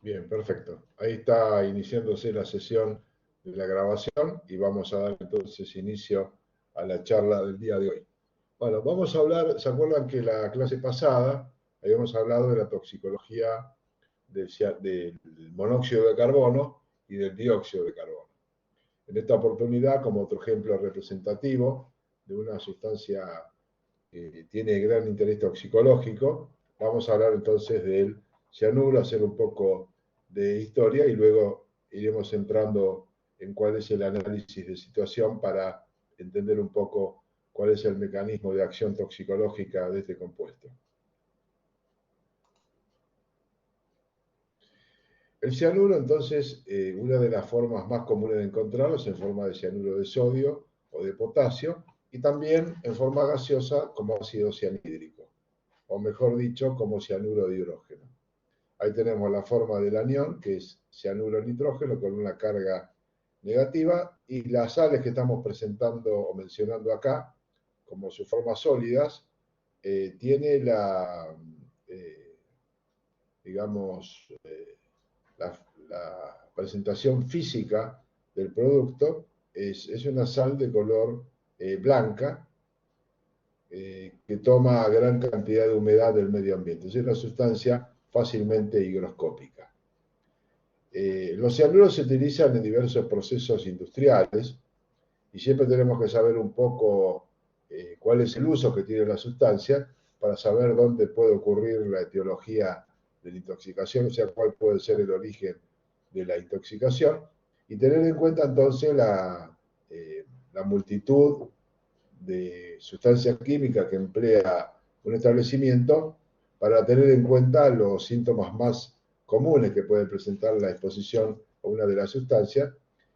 Bien, perfecto. Ahí está iniciándose la sesión de la grabación y vamos a dar entonces inicio a la charla del día de hoy. Bueno, vamos a hablar, ¿se acuerdan que la clase pasada habíamos hablado de la toxicología del monóxido de carbono y del dióxido de carbono? En esta oportunidad, como otro ejemplo representativo de una sustancia que tiene gran interés toxicológico, vamos a hablar entonces del cianuro, hacer un poco de historia y luego iremos entrando en cuál es el análisis de situación para entender un poco cuál es el mecanismo de acción toxicológica de este compuesto. El cianuro, entonces, una de las formas más comunes de encontrarlo es en forma de cianuro de sodio o de potasio y también en forma gaseosa como ácido cianhídrico, o mejor dicho, como cianuro de hidrógeno. Ahí tenemos la forma del anión, que es cianuro nitrógeno con una carga negativa, y las sales que estamos presentando o mencionando acá, como sus formas sólidas, tiene digamos, la presentación física del producto es una sal de color blanca que toma gran cantidad de humedad del medio ambiente. Es una sustancia fácilmente higroscópica. Los cianuros se utilizan en diversos procesos industriales y siempre tenemos que saber un poco cuál es el uso que tiene la sustancia para saber dónde puede ocurrir la etiología de la intoxicación, o sea, cuál puede ser el origen de la intoxicación, y tener en cuenta entonces la multitud de sustancias químicas que emplea un establecimiento para tener en cuenta los síntomas más comunes que puede presentar la exposición a una de las sustancias,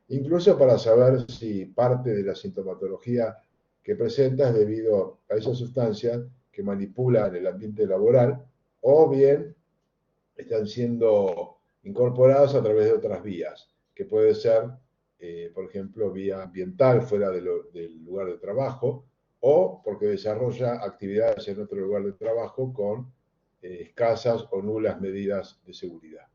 incluso para saber si parte de la sintomatología que presenta es debido a esas sustancias que manipulan el ambiente laboral o bien están siendo incorporadas a través de otras vías, que puede ser, por ejemplo, vía ambiental fuera del lugar de trabajo, o porque desarrolla actividades en otro lugar de trabajo con escasas o nulas medidas de seguridad.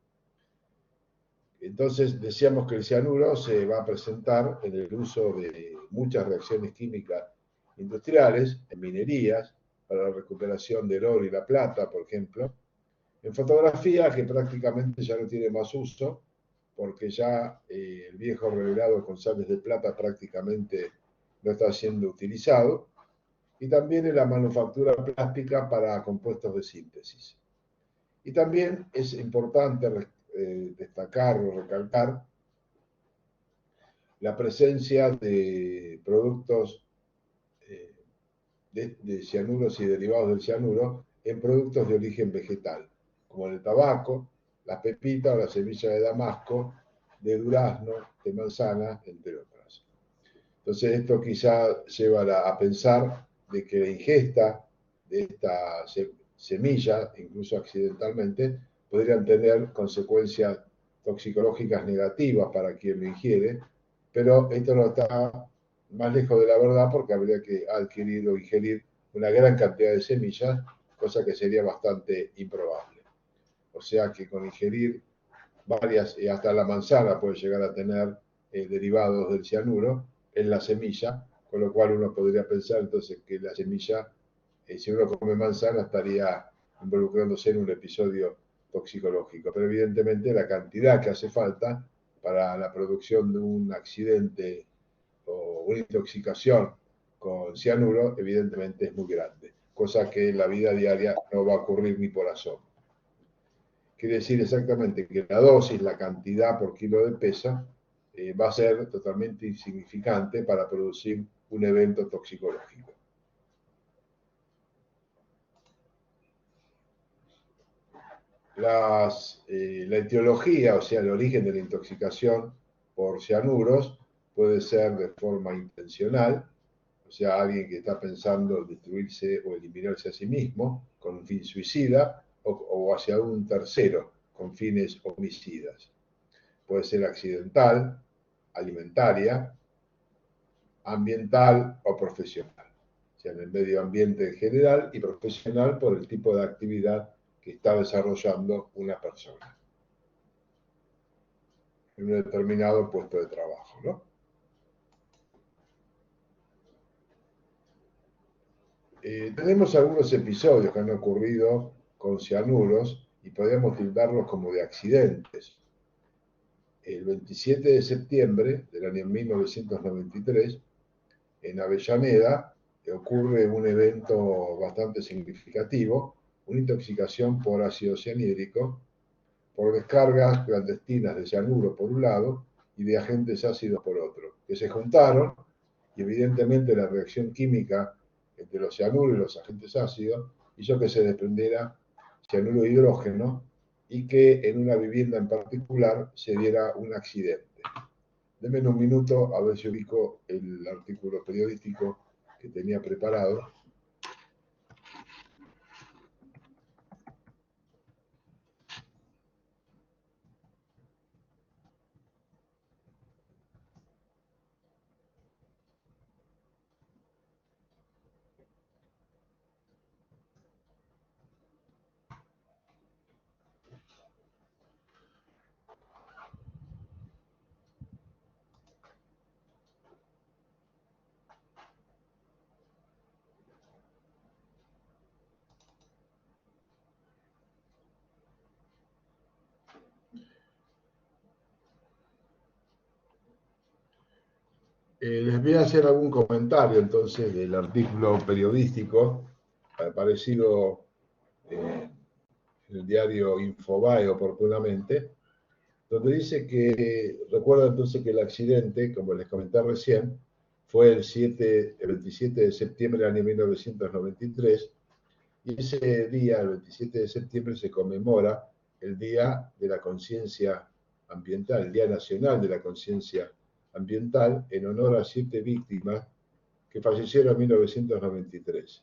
Entonces, decíamos que el cianuro se va a presentar en el uso de muchas reacciones químicas industriales, en minerías, para la recuperación del oro y la plata, por ejemplo, en fotografía, que prácticamente ya no tiene más uso, porque ya el viejo revelado con sales de plata prácticamente no está siendo utilizado, y también en la manufactura plástica para compuestos de síntesis. Y también es importante destacar o recalcar la presencia de productos de cianuros y derivados del cianuro en productos de origen vegetal, como el tabaco, la pepita o la semilla de damasco, de durazno, de manzana, entre otras. Entonces esto quizá lleva a pensar de que la ingesta de esta semilla, incluso accidentalmente, podrían tener consecuencias toxicológicas negativas para quien lo ingiere, pero esto no está más lejos de la verdad porque habría que adquirir o ingerir una gran cantidad de semillas, cosa que sería bastante improbable. O sea que con ingerir varias, y hasta la manzana puede llegar a tener derivados del cianuro en la semilla, con lo cual uno podría pensar entonces que la semilla, si uno come manzana, estaría involucrándose en un episodio toxicológico. Pero evidentemente la cantidad que hace falta para la producción de un accidente o una intoxicación con cianuro, evidentemente es muy grande, cosa que en la vida diaria no va a ocurrir ni por asomo. Quiere decir exactamente que la dosis, la cantidad por kilo de peso, va a ser totalmente insignificante para producir un evento toxicológico. La etiología, o sea, el origen de la intoxicación por cianuros, puede ser de forma intencional, o sea, alguien que está pensando destruirse o eliminarse a sí mismo con un fin suicida, o hacia un tercero con fines homicidas. Puede ser accidental, alimentaria, ambiental o profesional, o sea, en el medio ambiente en general y profesional por el tipo de actividad que está desarrollando una persona. en un determinado puesto de trabajo, ¿no? Tenemos algunos episodios que han ocurrido con cianuros y podríamos tildarlos como de accidentes. El 27 de septiembre del año 1993, en Avellaneda, ocurre un evento bastante significativo, una intoxicación por ácido cianhídrico, por descargas clandestinas de cianuro por un lado y de agentes ácidos por otro, que se juntaron y evidentemente la reacción química entre los cianuros y los agentes ácidos hizo que se desprendiera cianuro de hidrógeno y que en una vivienda en particular se diera un accidente. Denme un minuto a ver si ubico el artículo periodístico que tenía preparado. Les voy a hacer algún comentario entonces del artículo periodístico aparecido en el diario Infobae oportunamente, donde dice que, recuerda entonces que el accidente, como les comenté recién, fue el 27 de septiembre del año 1993, y ese día, el 27 de septiembre, se conmemora el Día de la Conciencia Ambiental, el Día Nacional de la Conciencia Ambiental, en honor a 7 víctimas que fallecieron en 1993.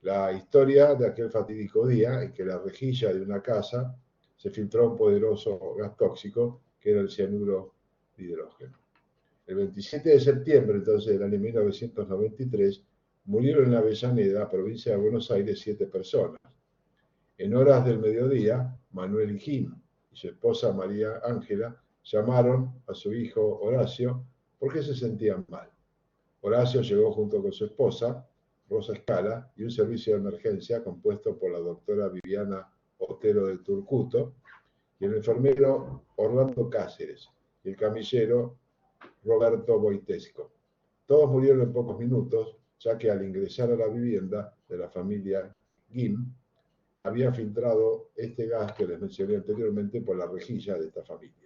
La historia de aquel fatídico día en que la rejilla de una casa se filtró un poderoso gas tóxico que era el cianuro de hidrógeno. El 27 de septiembre, entonces, del año 1993, murieron en Avellaneda, provincia de Buenos Aires, 7 personas. En horas del mediodía, Manuel Higín y su esposa María Ángela llamaron a su hijo Horacio porque se sentían mal. Horacio llegó junto con su esposa, Rosa Escala, y un servicio de emergencia compuesto por la doctora Viviana Otero del Turcuto y el enfermero Orlando Cáceres y el camillero Roberto Boitesco. Todos murieron en pocos minutos, ya que al ingresar a la vivienda de la familia Guim, había filtrado este gas que les mencioné anteriormente por la rejilla de esta familia.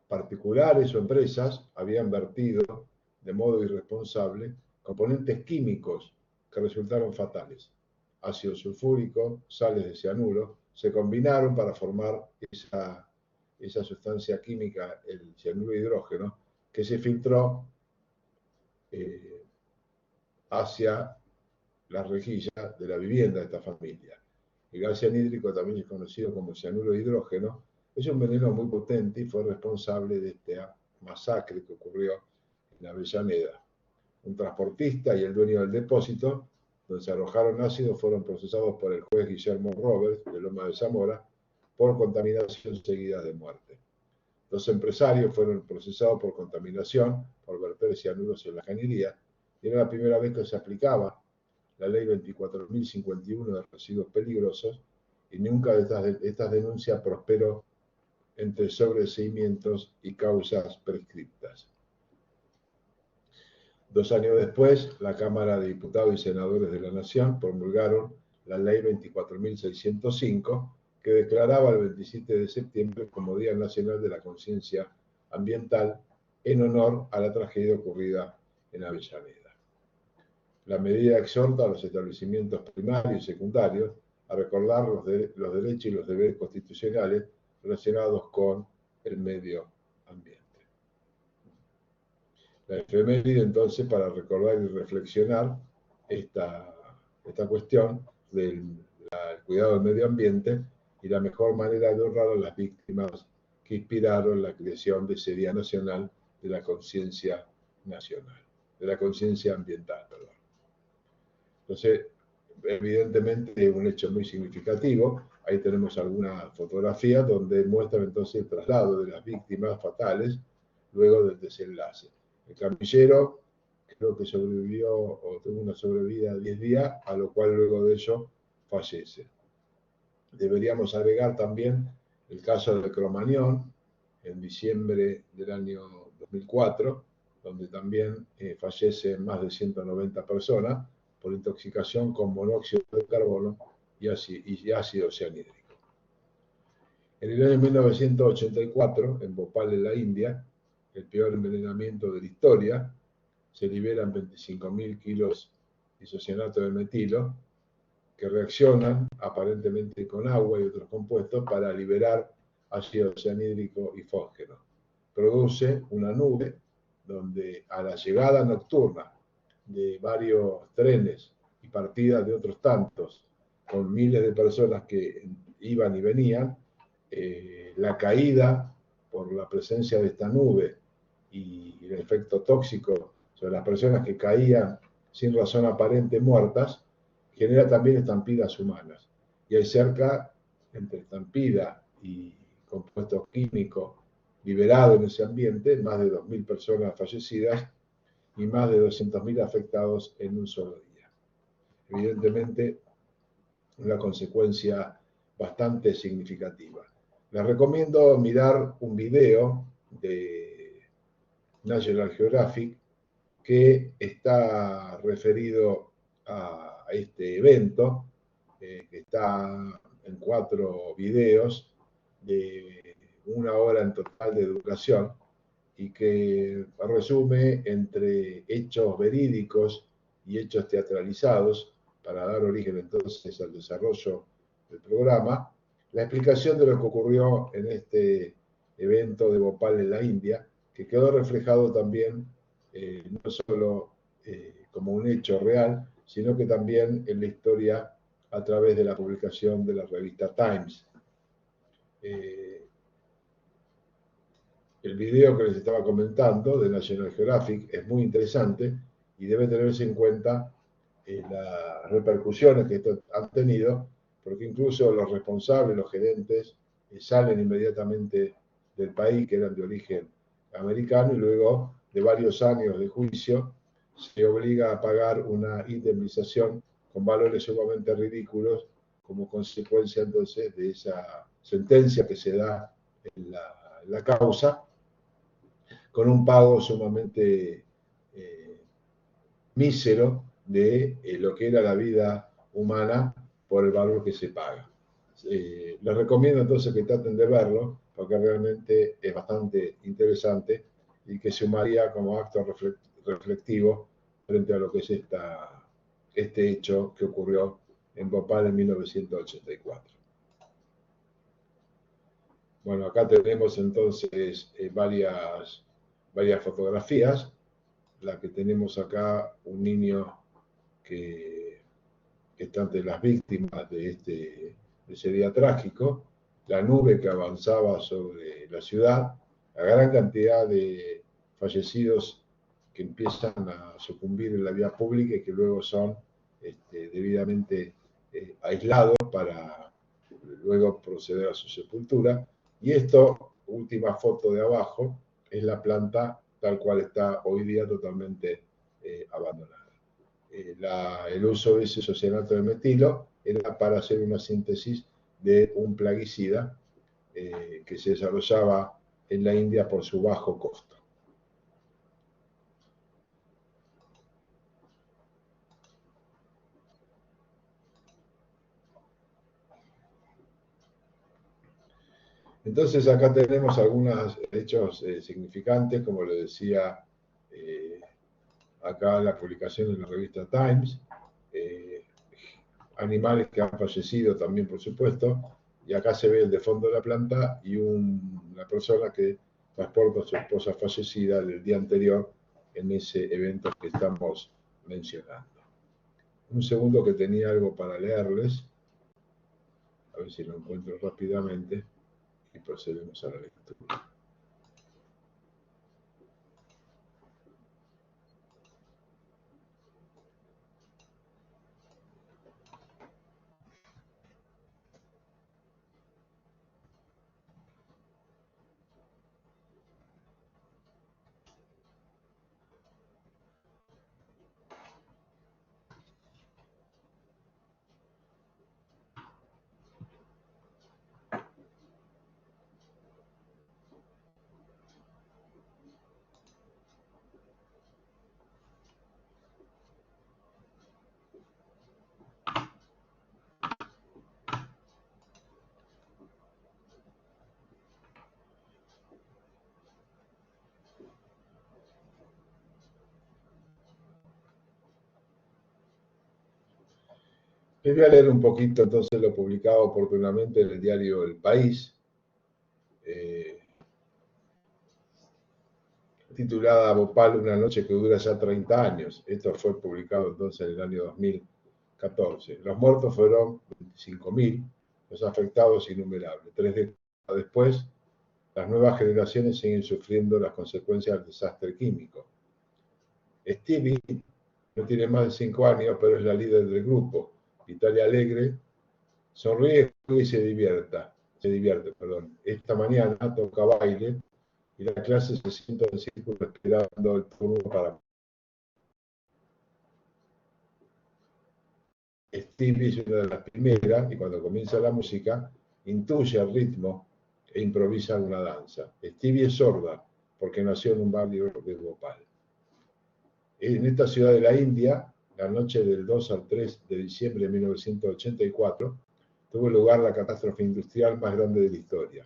Particulares o empresas habían vertido de modo irresponsable componentes químicos que resultaron fatales. Ácido sulfúrico, sales de cianuro, se combinaron para formar esa sustancia química, el cianuro de hidrógeno, que se filtró hacia la rejilla de la vivienda de esta familia. El gas cianhídrico, también es conocido como cianuro de hidrógeno, es un veneno muy potente y fue responsable de esta masacre que ocurrió en Avellaneda. Un transportista y el dueño del depósito, donde se arrojaron ácido, fueron procesados por el juez Guillermo Roberts de Loma de Zamora por contaminación seguida de muerte. Los empresarios fueron procesados por contaminación, por verter cianuros en la cañería, y era la primera vez que se aplicaba la ley 24.051 de residuos peligrosos, y nunca estas denuncias prosperó entre sobreseimientos y causas prescriptas. 2 años después, la Cámara de Diputados y Senadores de la Nación promulgaron la ley 24.605, que declaraba el 27 de septiembre como Día Nacional de la Conciencia Ambiental en honor a la tragedia ocurrida en Avellaneda. La medida exhorta a los establecimientos primarios y secundarios a recordar los derechos y los deberes constitucionales relacionados con el medio ambiente. La efeméride, entonces, para recordar y reflexionar esta cuestión del cuidado del medio ambiente y la mejor manera de honrar a las víctimas que inspiraron la creación de ese Día Nacional de la Conciencia Nacional, de la Conciencia Ambiental, perdón. Entonces, evidentemente, un hecho muy significativo, Ahí tenemos algunas fotografías donde muestran entonces el traslado de las víctimas fatales luego del desenlace. El camillero creo que sobrevivió o tuvo una sobrevida de 10 días, a lo cual luego de ello fallece. Deberíamos agregar también el caso de Cromañón, en diciembre del año 2004, donde también fallecen más de 190 personas por intoxicación con monóxido de carbono y ácido cianhídrico. En el año 1984, en Bhopal, en la India, el peor envenenamiento de la historia, se liberan 25.000 kilos de isocianato de metilo, que reaccionan aparentemente con agua y otros compuestos para liberar ácido cianhídrico y fósforo. Produce una nube donde a la llegada nocturna de varios trenes y partidas de otros tantos, con miles de personas que iban y venían, la caída por la presencia de esta nube y el efecto tóxico sobre las personas que caían sin razón aparente muertas, genera también estampidas humanas. Y hay cerca, entre estampida y compuestos químicos liberados en ese ambiente, más de 2.000 personas fallecidas y más de 200.000 afectados en un solo día. Evidentemente, una consecuencia bastante significativa. Les recomiendo mirar un video de National Geographic que está referido a este evento, que está en 4 videos de 1 hora en total de duración y que resume entre hechos verídicos y hechos teatralizados para dar origen entonces al desarrollo del programa, la explicación de lo que ocurrió en este evento de Bhopal en la India, que quedó reflejado también no solo como un hecho real, sino que también en la historia a través de la publicación de la revista Times. El video que les estaba comentando de National Geographic es muy interesante y debe tenerse en cuenta las repercusiones que esto han tenido, porque incluso los responsables, los gerentes, salen inmediatamente del país, que eran de origen americano, y luego de varios años de juicio se obliga a pagar una indemnización con valores sumamente ridículos como consecuencia entonces de esa sentencia que se da en la causa, con un pago sumamente mísero de lo que era la vida humana por el valor que se paga. Les recomiendo entonces que traten de verlo, porque realmente es bastante interesante y que sumaría como acto reflectivo frente a lo que es este hecho que ocurrió en Bhopal en 1984. Bueno, acá tenemos entonces varias fotografías. La que tenemos acá, un niño que está entre las víctimas de ese día trágico, la nube que avanzaba sobre la ciudad, la gran cantidad de fallecidos que empiezan a sucumbir en la vía pública y que luego son debidamente aislados para luego proceder a su sepultura. Y esto, última foto de abajo, es la planta tal cual está hoy día totalmente abandonada. El uso de ese isocianato de metilo era para hacer una síntesis de un plaguicida que se desarrollaba en la India por su bajo costo. Entonces acá tenemos algunos hechos significantes, como le decía acá la publicación en la revista Times, animales que han fallecido también, por supuesto, y acá se ve el de fondo de la planta y una persona que transporta a su esposa fallecida del día anterior en ese evento que estamos mencionando. Un segundo que tenía algo para leerles, a ver si lo encuentro rápidamente y procedemos a la lectura. Les voy a leer un poquito entonces lo publicado oportunamente en el diario El País, eh, titulada Bhopal, una noche que dura ya 30 años. Esto fue publicado entonces en el año 2014. Los muertos fueron 25.000, los afectados innumerables. 3 décadas después, las nuevas generaciones siguen sufriendo las consecuencias del desastre químico. Stevie no tiene más de 5 años, pero es la líder del grupo. Vitalia Alegre sonríe y se divierte, perdón. Esta mañana toca baile y la clase se sienta en círculo esperando el turno para... Stevie es una de las primeras y cuando comienza la música intuye el ritmo e improvisa una danza. Stevie es sorda porque nació en un barrio de Bhopal. En esta ciudad de la India, la noche del 2 al 3 de diciembre de 1984, tuvo lugar la catástrofe industrial más grande de la historia.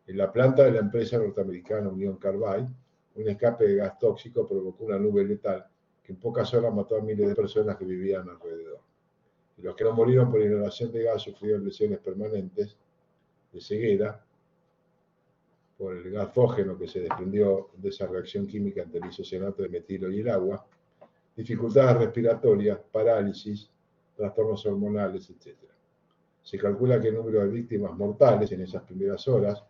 En la planta de la empresa norteamericana Union Carbide, un escape de gas tóxico provocó una nube letal que en pocas horas mató a miles de personas que vivían alrededor. Y los que no murieron por inhalación de gas sufrieron lesiones permanentes de ceguera por el gasógeno que se desprendió de esa reacción química entre el isocianato de metilo y el agua, dificultades respiratorias, parálisis, trastornos hormonales, etc. Se calcula que el número de víctimas mortales en esas primeras horas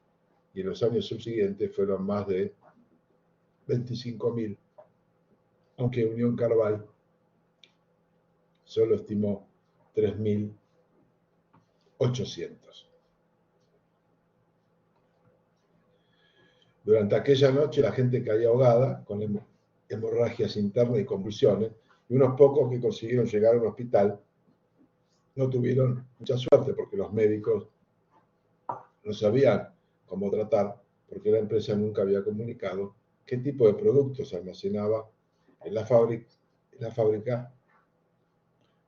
y en los años subsiguientes fueron más de 25.000, aunque Unión Carbide solo estimó 3.800. Durante aquella noche la gente caía ahogada con hemorragias internas y convulsiones, y unos pocos que consiguieron llegar a un hospital no tuvieron mucha suerte porque los médicos no sabían cómo tratar, porque la empresa nunca había comunicado qué tipo de productos se almacenaba en la fábrica,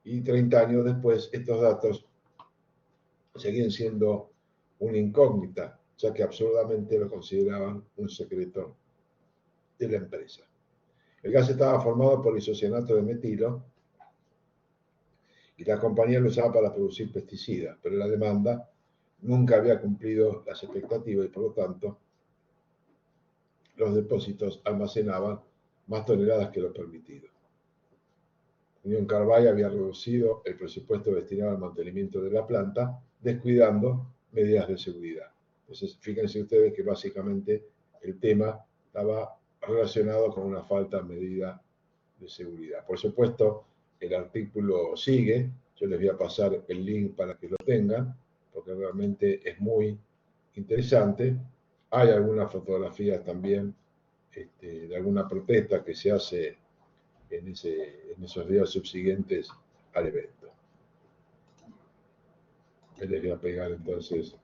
y 30 años después estos datos seguían siendo una incógnita, ya que absurdamente lo consideraban un secreto de la empresa. El gas estaba formado por isocianato de metilo y la compañía lo usaba para producir pesticidas, pero la demanda nunca había cumplido las expectativas y por lo tanto los depósitos almacenaban más toneladas que lo permitido. Unión Carbide había reducido el presupuesto destinado al mantenimiento de la planta, descuidando medidas de seguridad. Entonces, fíjense ustedes que básicamente el tema estaba relacionado con una falta de medida de seguridad. Por supuesto, el artículo sigue, yo les voy a pasar el link para que lo tengan, porque realmente es muy interesante. Hay algunas fotografías también de alguna protesta que se hace en esos días subsiguientes al evento. Ahí les voy a pegar entonces.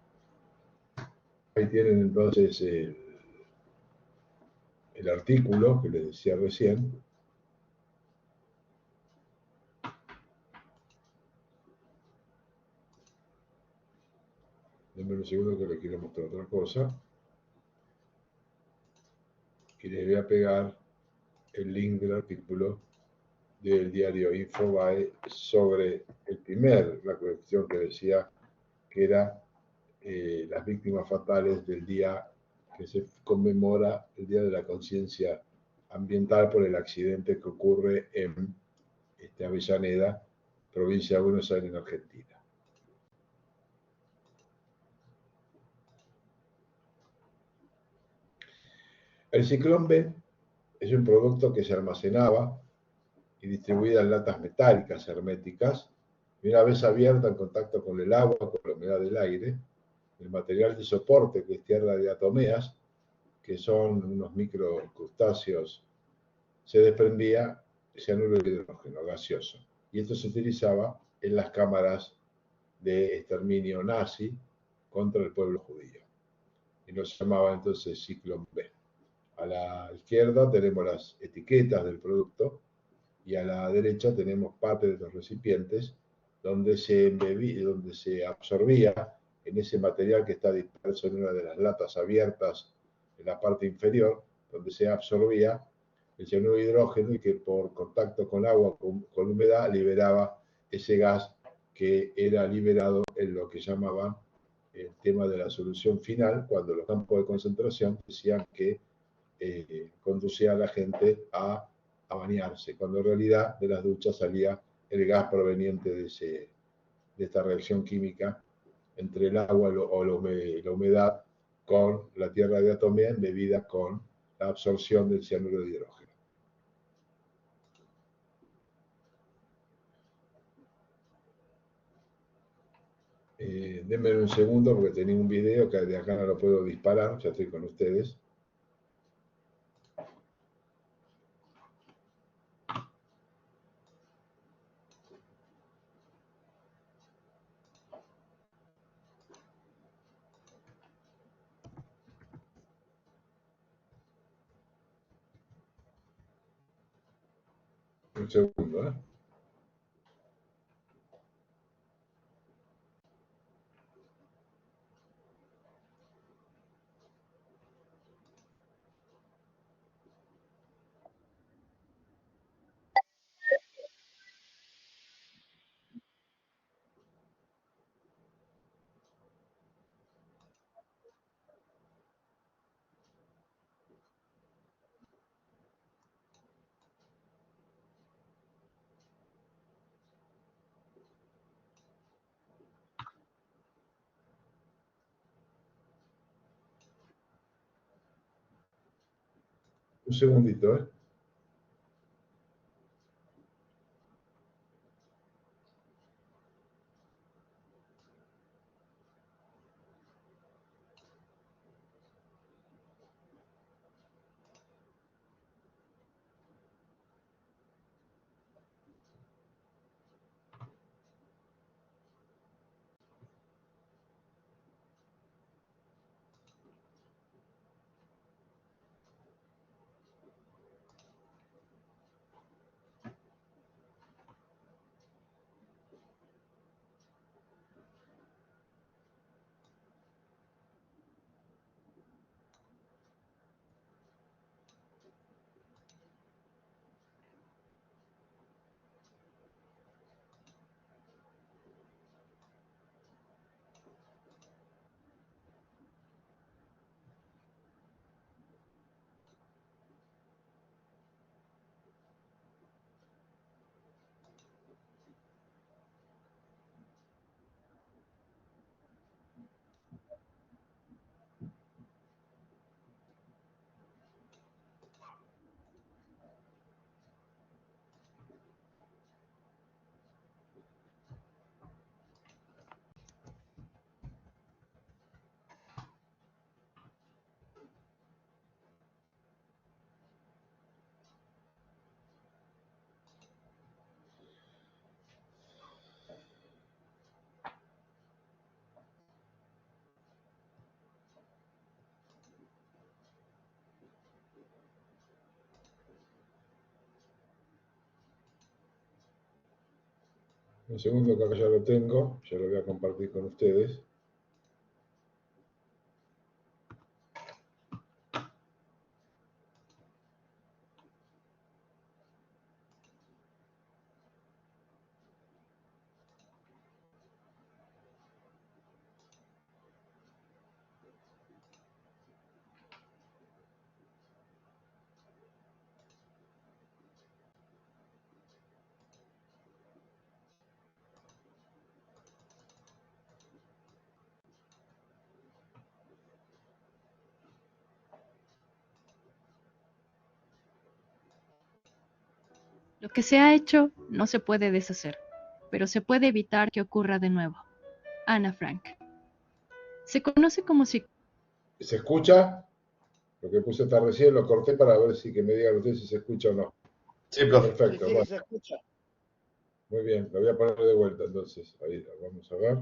Ahí tienen entonces el artículo que les decía recién. Denme un segundo que les quiero mostrar otra cosa. Y les voy a pegar el link del artículo del diario Infobae sobre la cuestión que decía que era las víctimas fatales del día que se conmemora el Día de la Conciencia Ambiental por el accidente que ocurre en Avellaneda, provincia de Buenos Aires, en Argentina. El ciclón B es un producto que se almacenaba y distribuida en latas metálicas herméticas, y una vez abierta en contacto con el agua, con la humedad del aire, el material de soporte, que es tierra de diatomeas, que son unos microcrustáceos, se desprendía cianuro de hidrógeno gaseoso. Y esto se utilizaba en las cámaras de exterminio nazi contra el pueblo judío. Y lo llamaba entonces ciclón B. A la izquierda tenemos las etiquetas del producto y a la derecha tenemos parte de los recipientes donde se absorbía en ese material que está disperso en una de las latas abiertas en la parte inferior, donde se absorbía el cianuro de hidrógeno y que por contacto con agua, con humedad, liberaba ese gas que era liberado en lo que llamaban el tema de la solución final, cuando los campos de concentración decían que conducía a la gente a bañarse, cuando en realidad de las duchas salía el gas proveniente de esta reacción química entre el agua o la humedad con la tierra de atomía embebida con la absorción del cianuro de hidrógeno. Denme un segundo porque tenía un video que de acá no lo puedo disparar, ya estoy con ustedes. Un segundo, ¿eh? Un segundito, ¿eh? Un segundo que acá ya lo tengo, ya lo voy a compartir con ustedes. Lo que se ha hecho no se puede deshacer, pero se puede evitar que ocurra de nuevo. Ana Frank. Se conoce como si... ¿Se escucha? Lo que puse hasta recién lo corté para ver si que me digan ustedes si se escucha o no. Sí, profe. Perfecto, Sí, bueno, se escucha. muy bien, lo voy a poner de vuelta entonces. Ahí vamos a ver.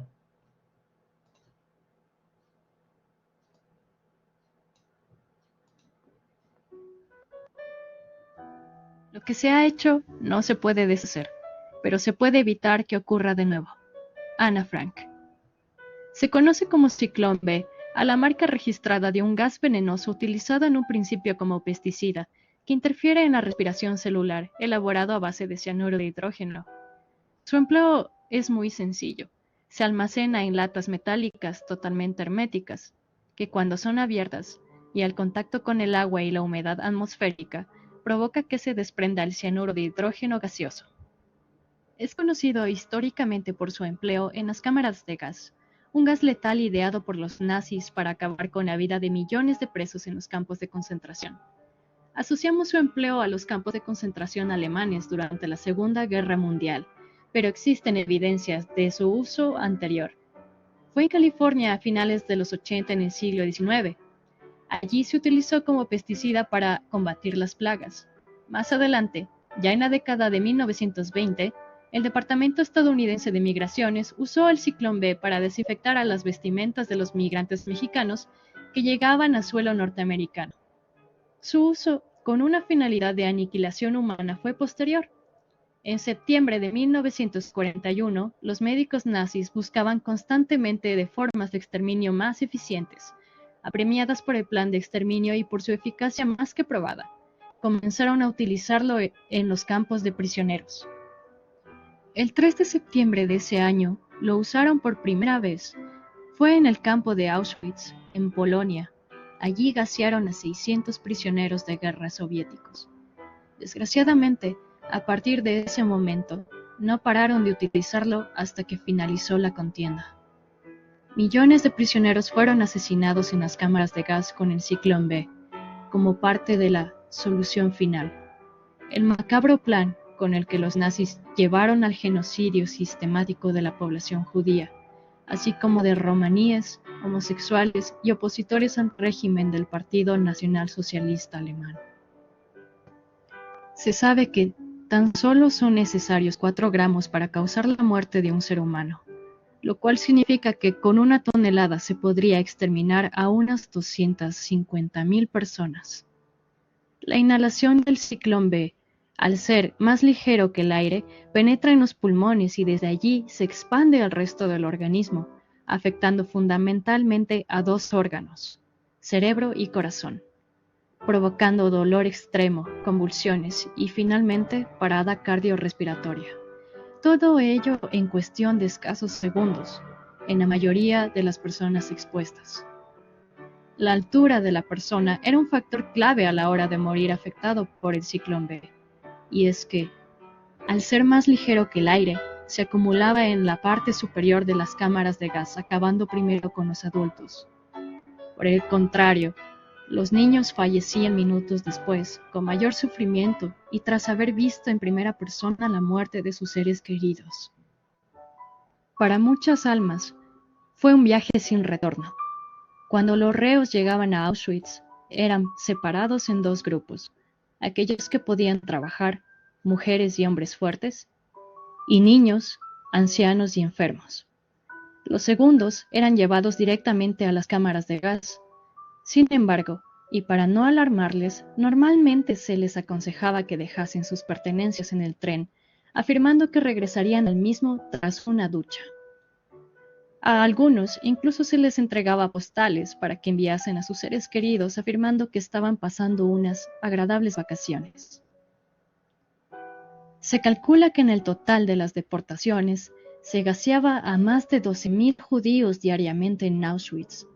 Lo que se ha hecho no se puede deshacer, pero se puede evitar que ocurra de nuevo. Ana Frank. Se conoce como ciclón B a la marca registrada de un gas venenoso utilizado en un principio como pesticida, que interfiere en la respiración celular, elaborado a base de cianuro de hidrógeno. Su empleo es muy sencillo. Se almacena en latas metálicas totalmente herméticas, que cuando son abiertas y al contacto con el agua y la humedad atmosférica, provoca que se desprenda el cianuro de hidrógeno gaseoso. Es conocido históricamente por su empleo en las cámaras de gas, un gas letal ideado por los nazis para acabar con la vida de millones de presos en los campos de concentración. Asociamos su empleo a los campos de concentración alemanes durante la Segunda Guerra Mundial, pero existen evidencias de su uso anterior. Fue en California a finales de los 80 en el siglo XIX. Allí se utilizó como pesticida para combatir las plagas. Más adelante, ya en la década de 1920, el Departamento Estadounidense de Migraciones usó el Ciclón B para desinfectar a las vestimentas de los migrantes mexicanos que llegaban a suelo norteamericano. Su uso con una finalidad de aniquilación humana fue posterior. En septiembre de 1941, los médicos nazis buscaban constantemente de formas de exterminio más eficientes, apremiadas por el plan de exterminio y por su eficacia más que probada. Comenzaron a utilizarlo en los campos de prisioneros. El 3 de septiembre de ese año, lo usaron por primera vez. Fue en el campo de Auschwitz, en Polonia. Allí gasearon a 600 prisioneros de guerra soviéticos. Desgraciadamente, a partir de ese momento, no pararon de utilizarlo hasta que finalizó la contienda. Millones de prisioneros fueron asesinados en las cámaras de gas con el Ciclón B, como parte de la solución final. El macabro plan con el que los nazis llevaron al genocidio sistemático de la población judía, así como de romaníes, homosexuales y opositores al régimen del Partido Nacional Socialista Alemán. Se sabe que tan solo son necesarios 4 gramos para causar la muerte de un ser humano, lo cual significa que con 1 tonelada se podría exterminar a unas 250.000 personas. La inhalación del Ciclón B, al ser más ligero que el aire, penetra en los pulmones y desde allí se expande al resto del organismo, afectando fundamentalmente a 2 órganos, cerebro y corazón, provocando dolor extremo, convulsiones y finalmente parada cardiorrespiratoria. Todo ello en cuestión de escasos segundos, en la mayoría de las personas expuestas. La altura de la persona era un factor clave a la hora de morir afectado por el Ciclón B, y es que, al ser más ligero que el aire, se acumulaba en la parte superior de las cámaras de gas, acabando primero con los adultos. Por el contrario, los niños fallecían minutos después, con mayor sufrimiento y tras haber visto en primera persona la muerte de sus seres queridos. Para muchas almas, fue un viaje sin retorno. Cuando los reos llegaban a Auschwitz, eran separados en 2 grupos, aquellos que podían trabajar, mujeres y hombres fuertes, y niños, ancianos y enfermos. Los segundos eran llevados directamente a las cámaras de gas. Sin embargo, y para no alarmarles, normalmente se les aconsejaba que dejasen sus pertenencias en el tren, afirmando que regresarían al mismo tras una ducha. A algunos incluso se les entregaba postales para que enviasen a sus seres queridos afirmando que estaban pasando unas agradables vacaciones. Se calcula que en el total de las deportaciones se gaseaba a más de 12.000 judíos diariamente en Auschwitz.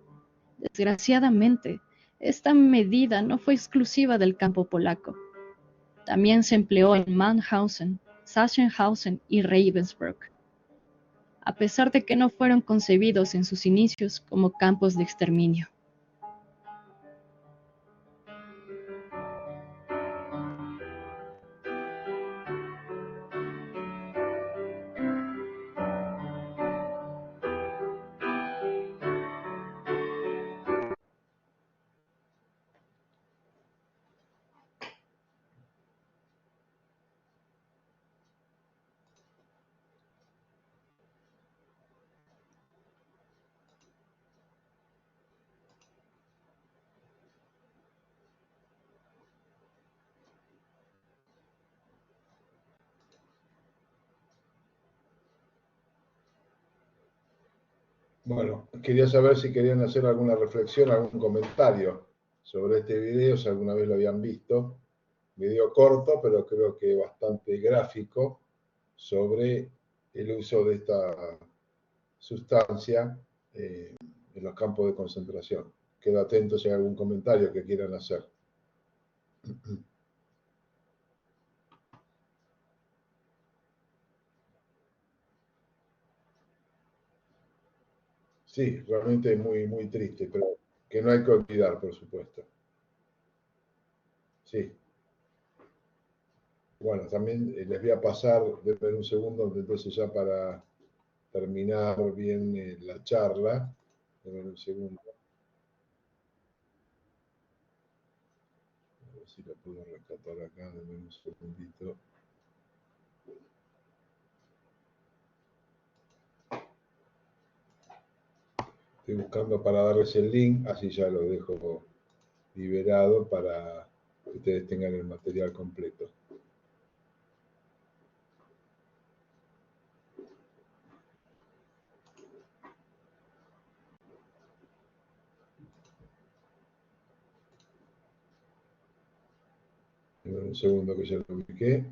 Desgraciadamente, esta medida no fue exclusiva del campo polaco. También se empleó en Mauthausen, Sachsenhausen y Ravensbrück, a pesar de que no fueron concebidos en sus inicios como campos de exterminio. Bueno, quería saber si querían hacer alguna reflexión, algún comentario sobre este video, si alguna vez lo habían visto. Video corto, pero creo que bastante gráfico sobre el uso de esta sustancia en los campos de concentración. Quedo atento si hay algún comentario que quieran hacer. Sí, realmente es muy, muy triste, pero que no hay que olvidar, por supuesto. Sí. Bueno, también les voy a pasar, después de un segundo, entonces ya para terminar bien la charla, denme un segundo, a ver si lo puedo rescatar acá, denme un segundito. Estoy buscando para darles el link, así ya lo dejo liberado para que ustedes tengan el material completo. Un segundo que ya lo ubiqué.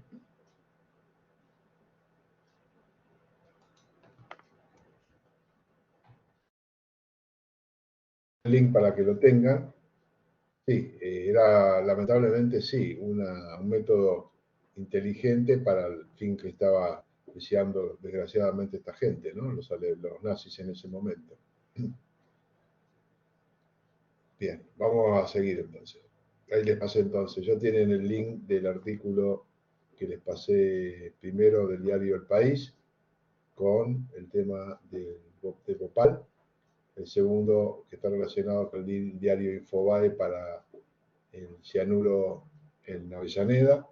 El link para que lo tengan. Sí, era lamentablemente sí, un método inteligente para el fin que estaba deseando desgraciadamente esta gente, ¿no? Los nazis en ese momento. Bien, vamos a seguir entonces. Ahí les pasé entonces, ya tienen el link del artículo que les pasé primero del diario El País con el tema de Bhopal, el segundo que está relacionado con el diario Infobae para el cianuro en Avellaneda,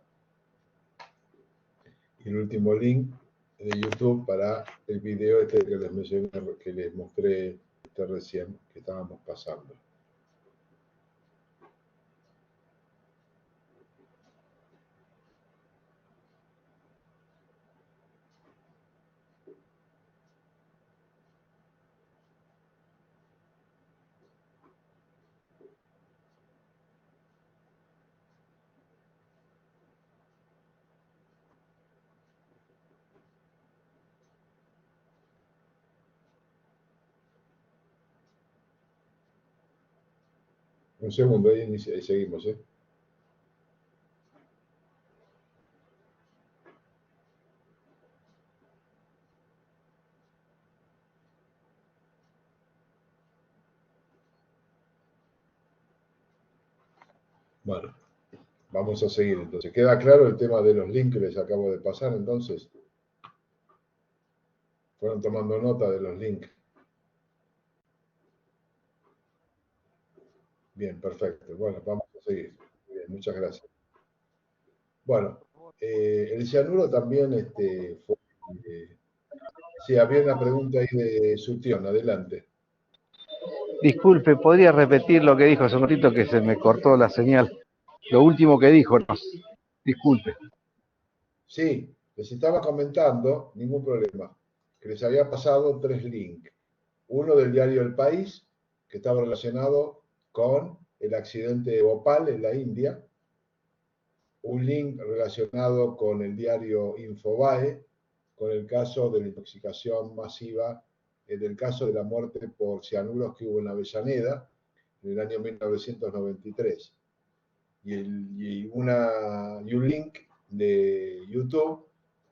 y el último link de YouTube para el video este que les mencioné, que les mostré recién, que estábamos pasando. Un segundo, ahí seguimos, ¿eh? Bueno, vamos a seguir entonces. ¿Queda claro el tema de los links que les acabo de pasar entonces? Fueron tomando nota de los links. Bien, perfecto. Bueno, vamos a seguir. Bien, muchas gracias. Bueno, el cianuro también fue... sí, había una pregunta ahí de Sution, adelante. Disculpe, ¿podría repetir lo que dijo hace un ratito que se me cortó la señal? Lo último que dijo, no. Disculpe. Sí, les estaba comentando, ningún problema, que les había pasado 3 links. Uno del diario El País, que estaba relacionado con el accidente de Bhopal en la India. Un link relacionado con el diario Infobae, con el caso de la intoxicación masiva, del caso de la muerte por cianuros que hubo en Avellaneda en el año 1993. Y un link de YouTube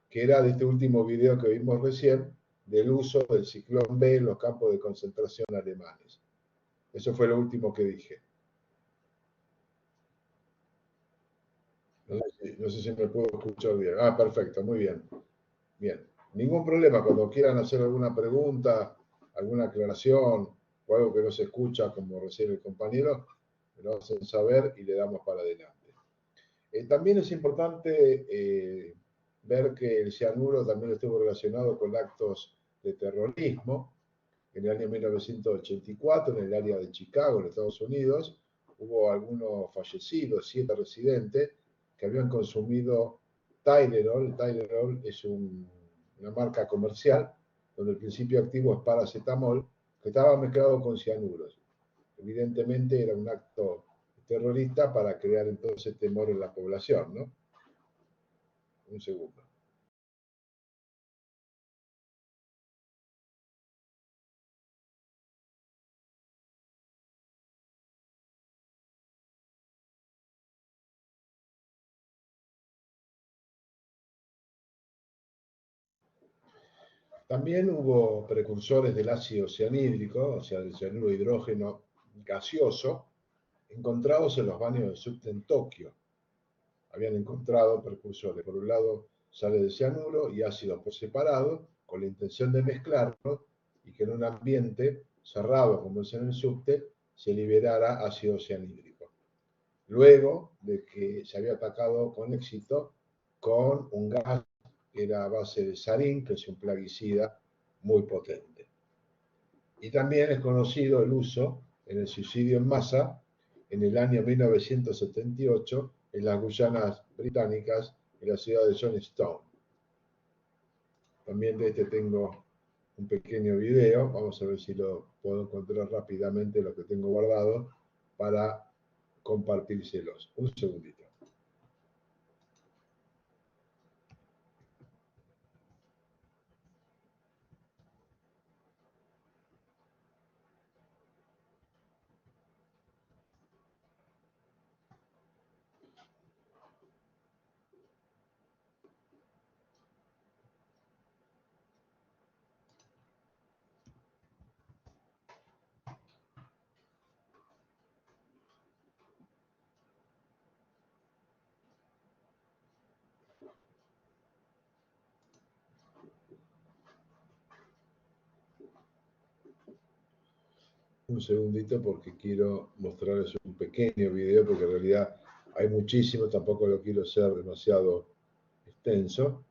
que era de este último video que vimos recién, del uso del ciclón B en los campos de concentración alemanes. Eso fue lo último que dije. No sé si me puedo escuchar bien. Ah, perfecto, muy bien. Bien. Ningún problema. Cuando quieran hacer alguna pregunta, alguna aclaración o algo que no se escucha, como recién el compañero, me lo hacen saber y le damos para adelante. También es importante ver que el cianuro también estuvo relacionado con actos de terrorismo. En el año 1984, en el área de Chicago, en Estados Unidos, hubo algunos fallecidos, 7 residentes, que habían consumido Tylenol. Tylenol es una marca comercial donde el principio activo es paracetamol, que estaba mezclado con cianuros. Evidentemente era un acto terrorista para crear entonces temor en la población, ¿no? Un segundo. También hubo precursores del ácido cianhídrico, o sea, del cianuro de hidrógeno gaseoso, encontrados en los baños de subte en Tokio. Habían encontrado precursores, por un lado, sales de cianuro y ácidos por separado, con la intención de mezclarlos y que en un ambiente cerrado, como es en el subte, se liberara ácido cianhídrico. Luego de que se había atacado con éxito con un gas que era a base de sarín, que es un plaguicida muy potente. Y también es conocido el uso en el suicidio en masa en el año 1978 en las Guyanas británicas, en la ciudad de Johnstown. También de este tengo un pequeño video, vamos a ver si lo puedo encontrar rápidamente, lo que tengo guardado, para compartírselos. Un segundito. Un segundito porque quiero mostrarles un pequeño video, porque en realidad hay muchísimo, tampoco lo quiero hacer demasiado extenso.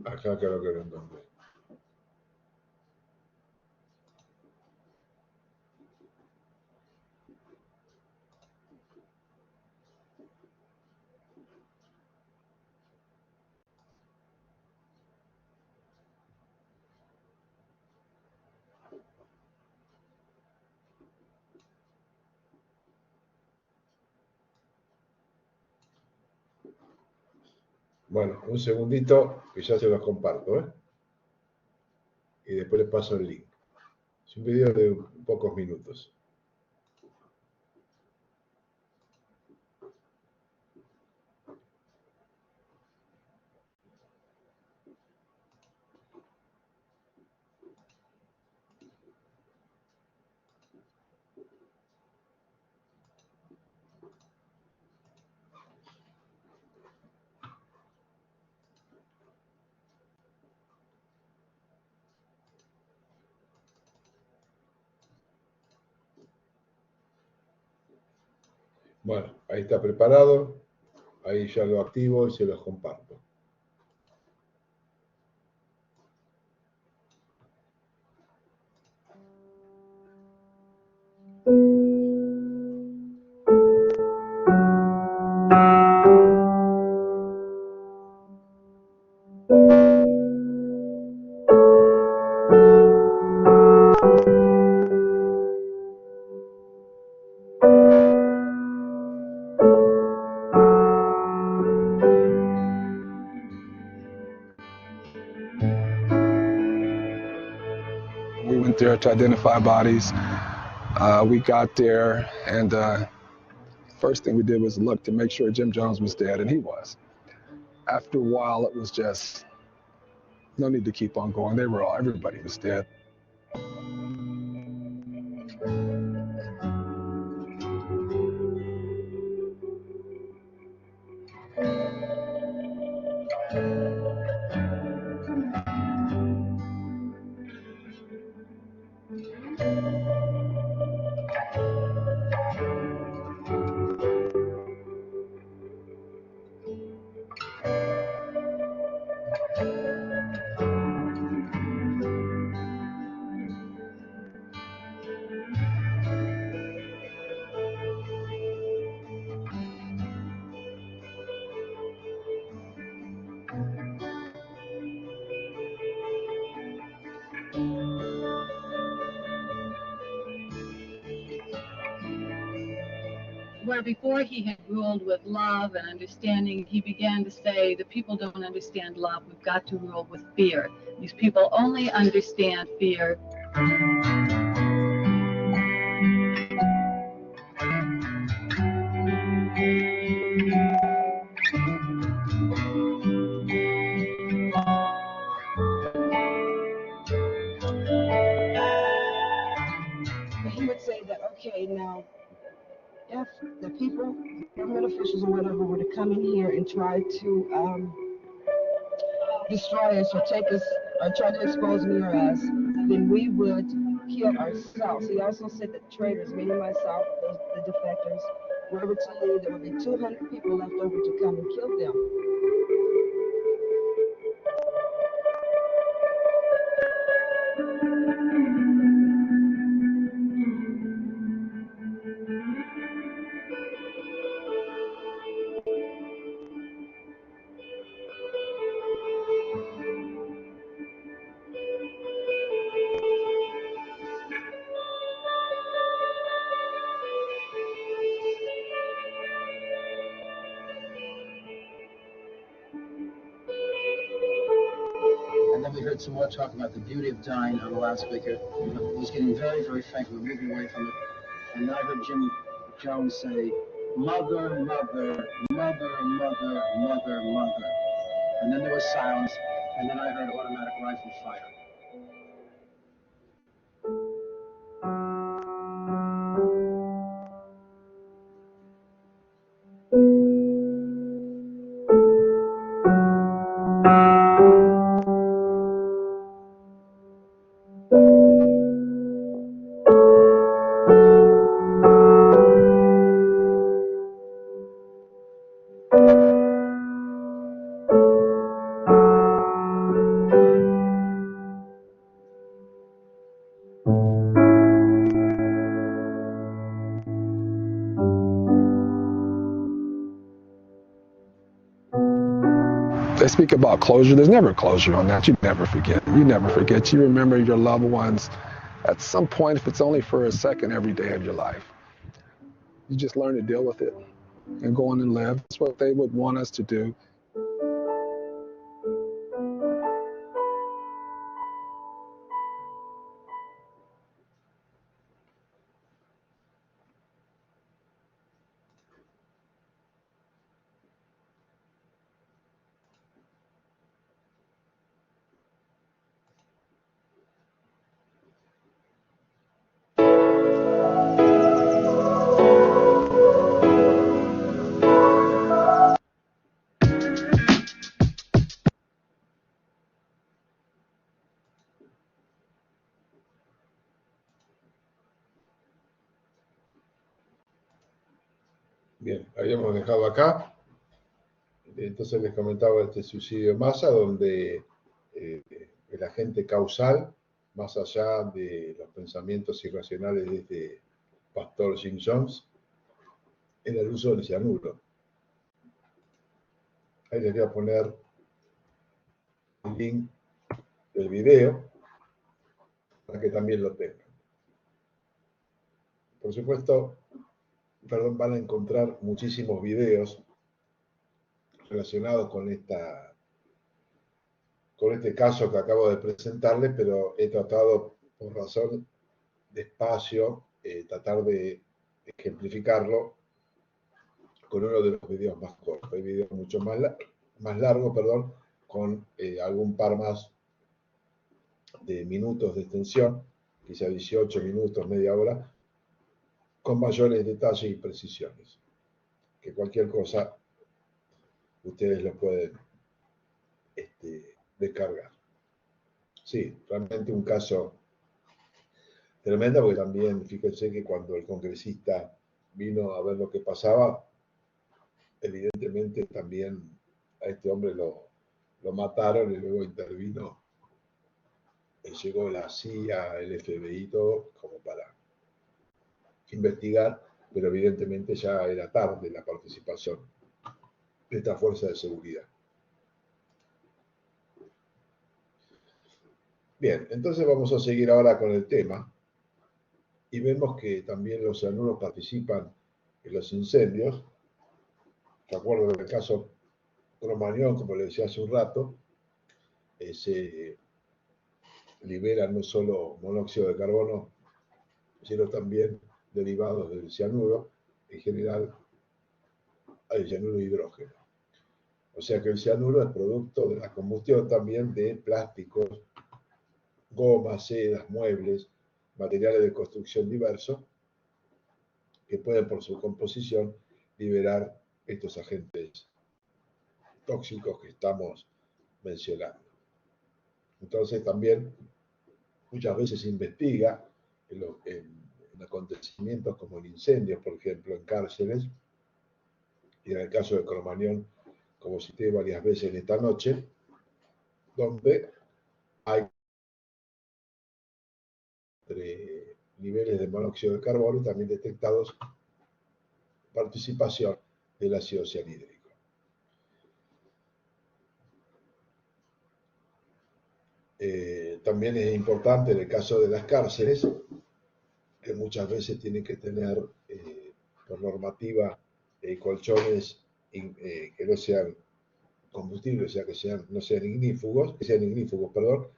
Acá creo que lo encontré. Bueno, un segundito que ya se los comparto, ¿eh? Y después les paso el link. Es un video de pocos minutos. Bueno, ahí está preparado. Ahí ya lo activo y se los comparto. We went there to identify bodies. We got there, and first thing we did was look to make sure Jim Jones was dead, and he was. After a while, it was just no need to keep on going. Everybody was dead. where before he had ruled with love and understanding, he began to say, the people don't understand love. We've got to rule with fear. These people only understand fear. He would say that, okay, now, if the people, government officials or whatever, were to come in here and try to destroy us or take us or try to expose me or us, then we would kill ourselves. He also said that traitors, meaning myself, the defectors, were to leave. There would be 200 people left over to come and kill them. And then we heard some more talk about the beauty of dying on the loudspeaker. It was getting very, very faint. We were moving away from it. And then I heard Jim Jones say, mother, mother, mother, mother, mother, mother. And then there was silence. And then I heard automatic rifle fire. They speak about closure. There's never closure on that. You never forget. You never forget. You remember your loved ones at some point, if it's only for a second, every day of your life. You just learn to deal with it and go on and live. That's what they would want us to do. Bien, habíamos dejado acá. Entonces les comentaba este suicidio en masa, donde el agente causal, más allá de los pensamientos irracionales de este pastor Jim Jones, era el uso del cianuro. Ahí les voy a poner el link del video para que también lo tengan. Por supuesto, van a encontrar muchísimos videos relacionados con este caso que acabo de presentarles, pero he tratado, por razón de espacio, tratar de ejemplificarlo con uno de los videos más cortos. Hay videos mucho más largos, con algún par más de minutos de extensión, quizá 18 minutos, media hora, con mayores detalles y precisiones. Que cualquier cosa ustedes lo pueden descargar. Sí, realmente un caso tremendo, porque también, fíjense que cuando el congresista vino a ver lo que pasaba, evidentemente también a este hombre lo mataron y luego intervino, llegó la CIA, el FBI, todo como para investigar, pero evidentemente ya era tarde la participación de esta fuerza de seguridad. Bien, entonces vamos a seguir ahora con el tema y vemos que también los cianuros participan en los incendios. Recuerdo en el caso Cromañón, como le decía hace un rato, se libera no solo monóxido de carbono, sino también derivados del cianuro, en general hay cianuro de hidrógeno. O sea que el cianuro es producto de la combustión también de plásticos, gomas, sedas, muebles, materiales de construcción diversos, que pueden por su composición liberar estos agentes tóxicos que estamos mencionando. Entonces también muchas veces se investiga en acontecimientos como en incendios, por ejemplo, en cárceles, y en el caso de Cromañón, como cité varias veces en esta noche, donde hay niveles de monóxido de carbono también detectados participación del ácido cianhídrico. También es importante en el caso de las cárceles, que muchas veces tienen que tener por normativa colchones que no sean combustibles, o sea, que no sean ignífugos, perdón,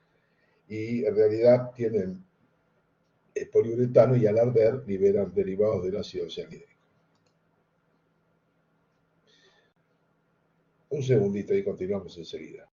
y en realidad tienen poliuretano y al arder liberan derivados del ácido cianhídrico. Un segundito y continuamos enseguida.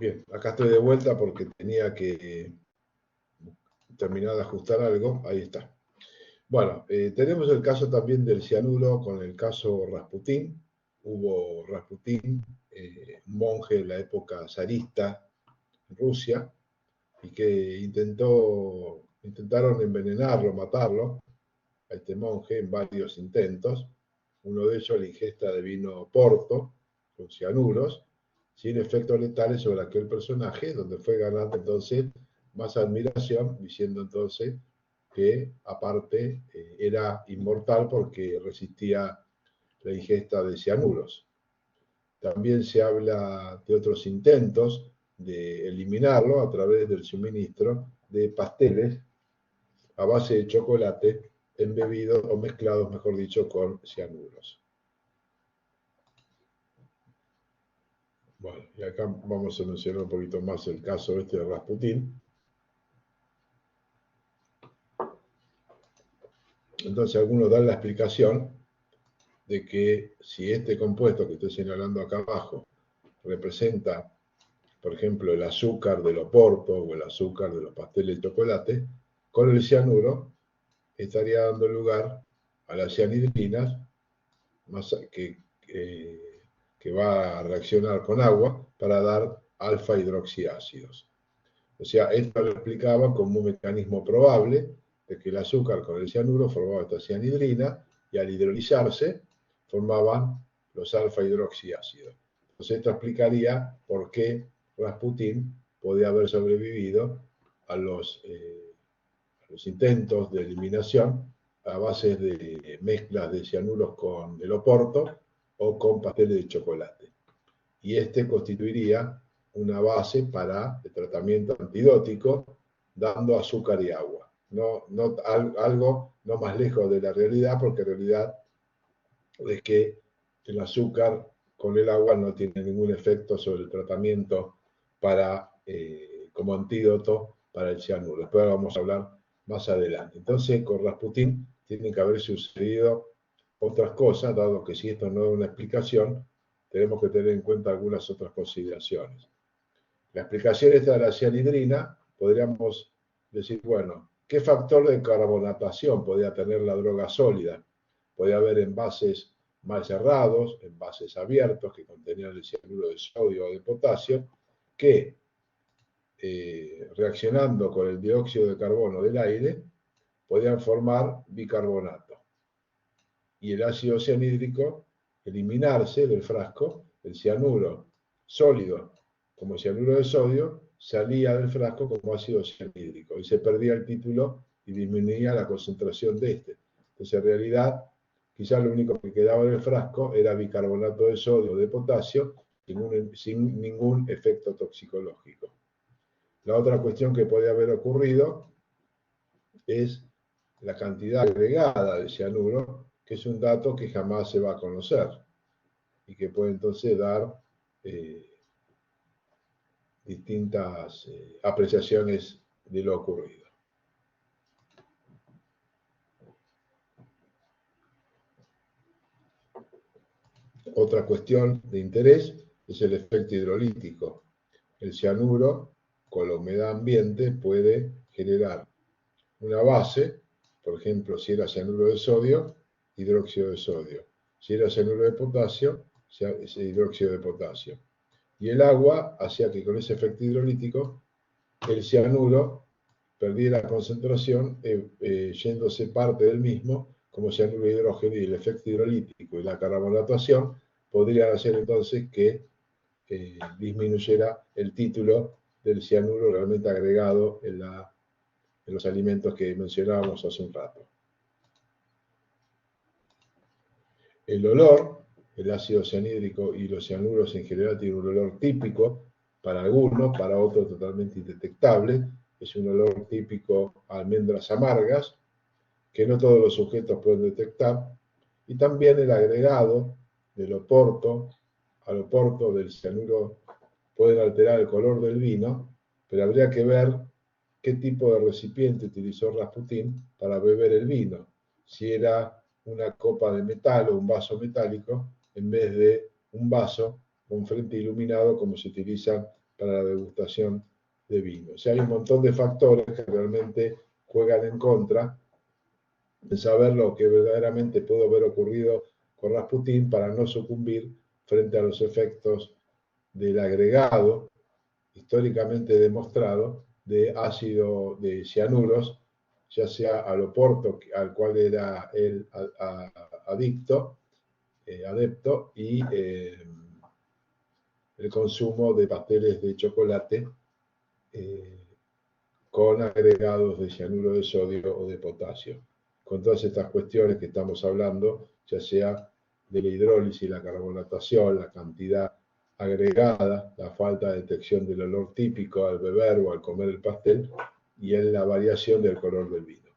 Bien, acá estoy de vuelta porque tenía que terminar de ajustar algo. Ahí está. Bueno, tenemos el caso también del cianuro con el caso Rasputín. Hubo Rasputín, monje en la época zarista en Rusia, y que intentaron envenenarlo, matarlo, a este monje en varios intentos. Uno de ellos, la ingesta de vino Porto, con cianuros, sin efectos letales sobre aquel personaje, donde fue ganando entonces más admiración, diciendo entonces que aparte era inmortal porque resistía la ingesta de cianuros. También se habla de otros intentos de eliminarlo a través del suministro de pasteles a base de chocolate embebidos o mezclados, mejor dicho, con cianuros. Bueno, y acá vamos a mencionar un poquito más el caso de Rasputín. Entonces algunos dan la explicación de que si este compuesto que estoy señalando acá abajo representa, por ejemplo, el azúcar del Oporto o el azúcar de los pasteles de chocolate, con el cianuro estaría dando lugar a las cianhidrinas que va a reaccionar con agua para dar alfa hidroxiácidos. O sea, esto lo explicaba como un mecanismo probable de que el azúcar con el cianuro formaba esta cianhidrina y al hidrolizarse formaban los alfa hidroxiácidos. Entonces esto explicaría por qué Rasputín podía haber sobrevivido a los intentos de eliminación a base de mezclas de cianuros con el Oporto o con pasteles de chocolate. Y este constituiría una base para el tratamiento antidótico, dando azúcar y agua. Algo no más lejos de la realidad, porque en realidad es que el azúcar con el agua no tiene ningún efecto sobre el tratamiento como antídoto para el cianuro. Después vamos a hablar más adelante. Entonces, con Rasputín tienen que haber sucedido otras cosas, dado que si esto no es una explicación, tenemos que tener en cuenta algunas otras consideraciones. La explicación esta de la cianhidrina, podríamos decir, bueno, ¿qué factor de carbonatación podía tener la droga sólida? Podía haber envases mal cerrados, envases abiertos que contenían el cianuro de sodio o de potasio, que reaccionando con el dióxido de carbono del aire, podían formar bicarbonato. Y el ácido cianhídrico eliminarse del frasco, el cianuro sólido como cianuro de sodio salía del frasco como ácido cianhídrico y se perdía el título y disminuía la concentración de este. Entonces, en realidad, quizás lo único que quedaba en el frasco era bicarbonato de sodio o de potasio sin ningún efecto toxicológico. La otra cuestión que puede haber ocurrido es la cantidad agregada de cianuro, que es un dato que jamás se va a conocer y que puede entonces dar distintas apreciaciones de lo ocurrido. Otra cuestión de interés es el efecto hidrolítico. El cianuro, con la humedad ambiente, puede generar una base, por ejemplo, si era cianuro de sodio, hidróxido de sodio. Si era cianuro de potasio, hidróxido de potasio. Y el agua hacía que con ese efecto hidrolítico el cianuro perdiera concentración, yéndose parte del mismo como cianuro de hidrógeno, y el efecto hidrolítico y la carbonatación podrían hacer entonces que disminuyera el título del cianuro realmente agregado en los alimentos que mencionábamos hace un rato. El olor, el ácido cianhídrico y los cianuros en general tienen un olor típico para algunos, para otros totalmente indetectable. Es un olor típico a almendras amargas, que no todos los sujetos pueden detectar. Y también el agregado del Oporto al Oporto del cianuro pueden alterar el color del vino, pero habría que ver qué tipo de recipiente utilizó Rasputín para beber el vino. Si era una copa de metal o un vaso metálico, en vez de un vaso con frente iluminado como se utiliza para la degustación de vino. O sea, hay un montón de factores que realmente juegan en contra de saber lo que verdaderamente pudo haber ocurrido con Rasputín para no sucumbir frente a los efectos del agregado históricamente demostrado de ácido de cianuros, ya sea al Oporto, al cual era él adepto, y el consumo de pasteles de chocolate con agregados de cianuro de sodio o de potasio. Con todas estas cuestiones que estamos hablando, ya sea de la hidrólisis, la carbonatación, la cantidad agregada, la falta de detección del olor típico al beber o al comer el pastel, y en la variación del color del vino.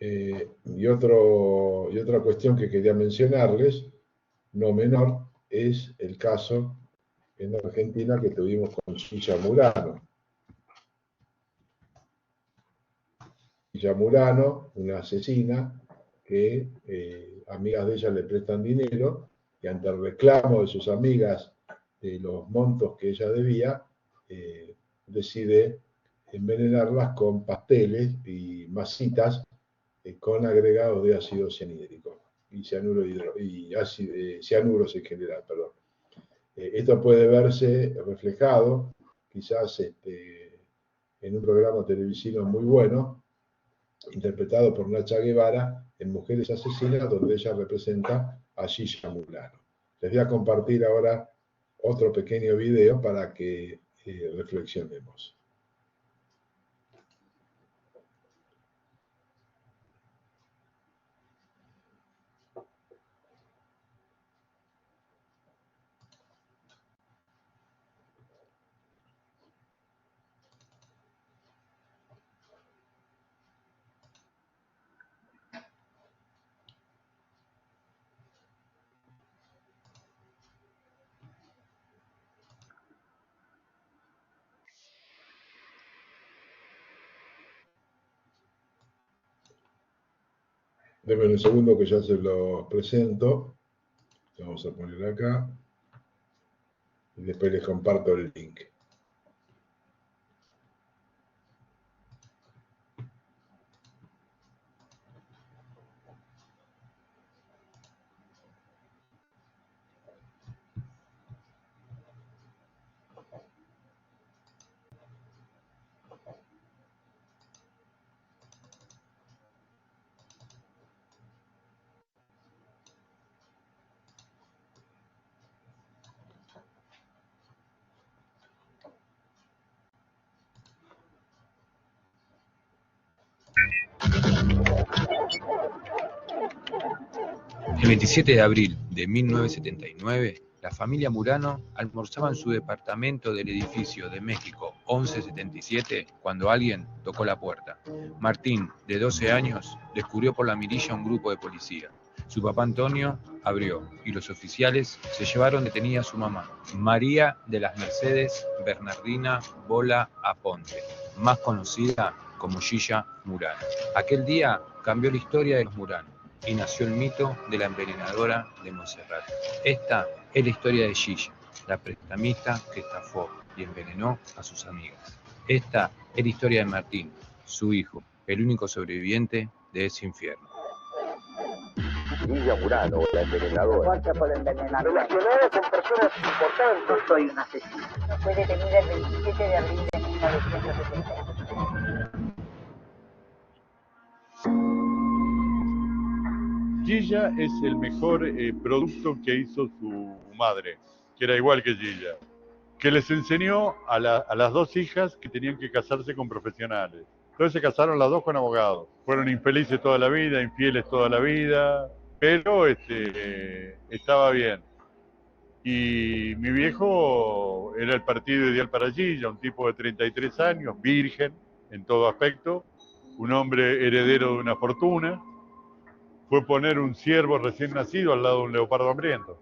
Y otra cuestión que quería mencionarles, no menor, es el caso en Argentina que tuvimos con Gilla Murano. Gilla Murano, una asesina que amigas de ella le prestan dinero y ante el reclamo de sus amigas de los montos que ella debía, decide envenenarlas con pasteles y masitas con agregados de ácido cianhídrico y cianuros en general, perdón. Esto puede verse reflejado quizás en un programa televisivo muy bueno, interpretado por Nacha Guevara, en Mujeres Asesinas, donde ella representa a Gilla Murano. Les voy a compartir ahora otro pequeño video para que reflexionemos. Denme un segundo que ya se los presento. Vamos a poner acá. Y después les comparto el link. El 27 de abril de 1979, la familia Murano almorzaba en su departamento del edificio de México 1177 cuando alguien tocó la puerta. Martín, de 12 años, descubrió por la mirilla un grupo de policía. Su papá Antonio abrió y los oficiales se llevaron detenida a su mamá, María de las Mercedes Bernardina Bola Aponte, más conocida como Gilla Murano. Aquel día cambió la historia de los Murano y nació el mito de la envenenadora de Montserrat. Esta es la historia de Gilla, la prestamista que estafó y envenenó a sus amigas. Esta es la historia de Martín, su hijo, el único sobreviviente de ese infierno. Gilla Murano, la envenenadora. Muerta por envenenadora. Relacionada con personas importantes. No soy un asesino. Fue detenida el 27 de abril de 1970. Gilla es el mejor producto que hizo su madre, que era igual que Gilla, que les enseñó a las dos hijas que tenían que casarse con profesionales. Entonces se casaron las dos con abogados. Fueron infelices toda la vida, infieles toda la vida, pero estaba bien. Y mi viejo era el partido ideal para Gilla, un tipo de 33 años, virgen en todo aspecto, un hombre heredero de una fortuna. Fue poner un ciervo recién nacido al lado de un leopardo hambriento.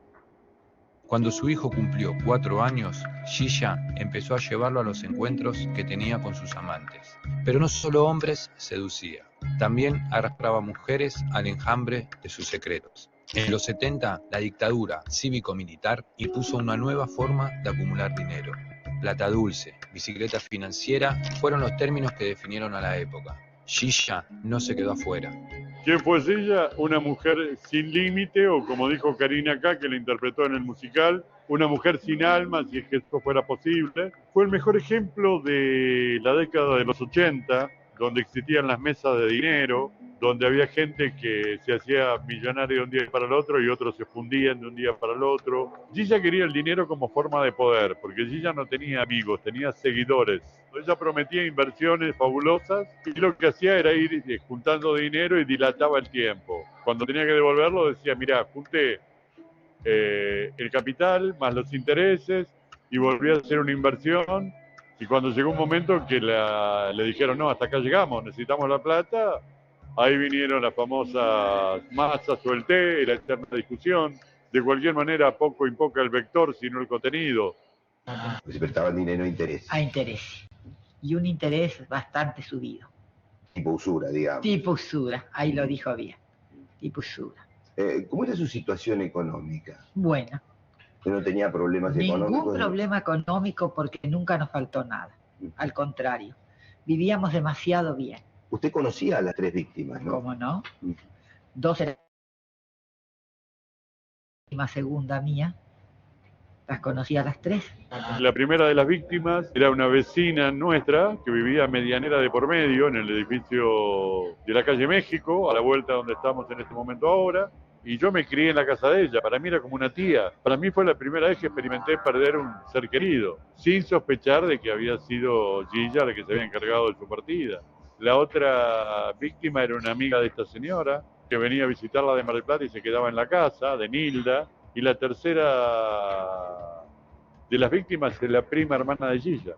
Cuando su hijo cumplió 4 años, Gilla empezó a llevarlo a los encuentros que tenía con sus amantes. Pero no solo hombres seducía, también arrastraba mujeres al enjambre de sus secretos. En los 70, la dictadura cívico-militar impuso una nueva forma de acumular dinero. Plata dulce, bicicleta financiera fueron los términos que definieron a la época. Gilla no se quedó afuera. ¿Quién fue Gilla? Una mujer sin límite, o como dijo Karina acá, que la interpretó en el musical, una mujer sin alma, si es que esto fuera posible. Fue el mejor ejemplo de la década de los 80, donde existían las mesas de dinero, donde había gente que se hacía millonaria de un día para el otro y otros se fundían de un día para el otro. Gilla quería el dinero como forma de poder, porque Gilla no tenía amigos, tenía seguidores. Ella prometía inversiones fabulosas y lo que hacía era ir juntando dinero y dilataba el tiempo. Cuando tenía que devolverlo decía, mirá, junté el capital más los intereses y volví a hacer una inversión. Y cuando llegó un momento que le dijeron, no, hasta acá llegamos, necesitamos la plata, ahí vinieron las famosas masas o el té y la eterna discusión. De cualquier manera, poco importa el vector, sino el contenido. Se prestaba el dinero a interés. A interés. Y un interés bastante subido. Tipo usura, digamos. Tipo usura, ahí lo dijo bien. Tipo usura. ¿Cómo era su situación económica? Buena. ¿Usted no tenía problemas económicos? Ningún problema económico porque nunca nos faltó nada. Al contrario, vivíamos demasiado bien. Usted conocía a las 3 víctimas, ¿no? ¿Cómo no? 2 eran la segunda mía. Las conocía a las 3. La primera de las víctimas era una vecina nuestra que vivía medianera de por medio en el edificio de la calle México, a la vuelta donde estamos en este momento ahora. Y yo me crié en la casa de ella, para mí era como una tía. Para mí fue la primera vez que experimenté perder un ser querido, sin sospechar de que había sido Gilla la que se había encargado de su partida. La otra víctima era una amiga de esta señora, que venía a visitarla de Mar del Plata y se quedaba en la casa, de Nilda. Y la tercera de las víctimas es la prima hermana de Gilla.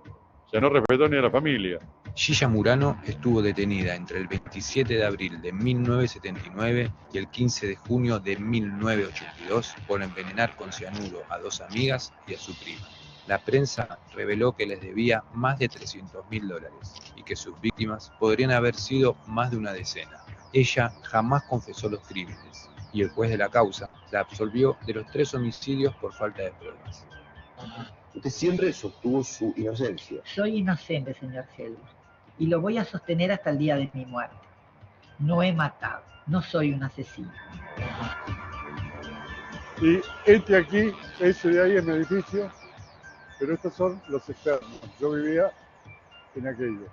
O sea, no respetó ni a la familia. Gilla Murano estuvo detenida entre el 27 de abril de 1979 y el 15 de junio de 1982 por envenenar con cianuro a 2 amigas y a su prima. La prensa reveló que les debía más de $300.000 y que sus víctimas podrían haber sido más de una decena. Ella jamás confesó los crímenes y el juez de la causa la absolvió de los 3 homicidios por falta de pruebas. Usted siempre sostuvo su inocencia. Soy inocente, señor Helmut, y lo voy a sostener hasta el día de mi muerte. No he matado, no soy un asesino. Y este aquí, ese de ahí es mi edificio, pero estos son los externos. Yo vivía en aquello.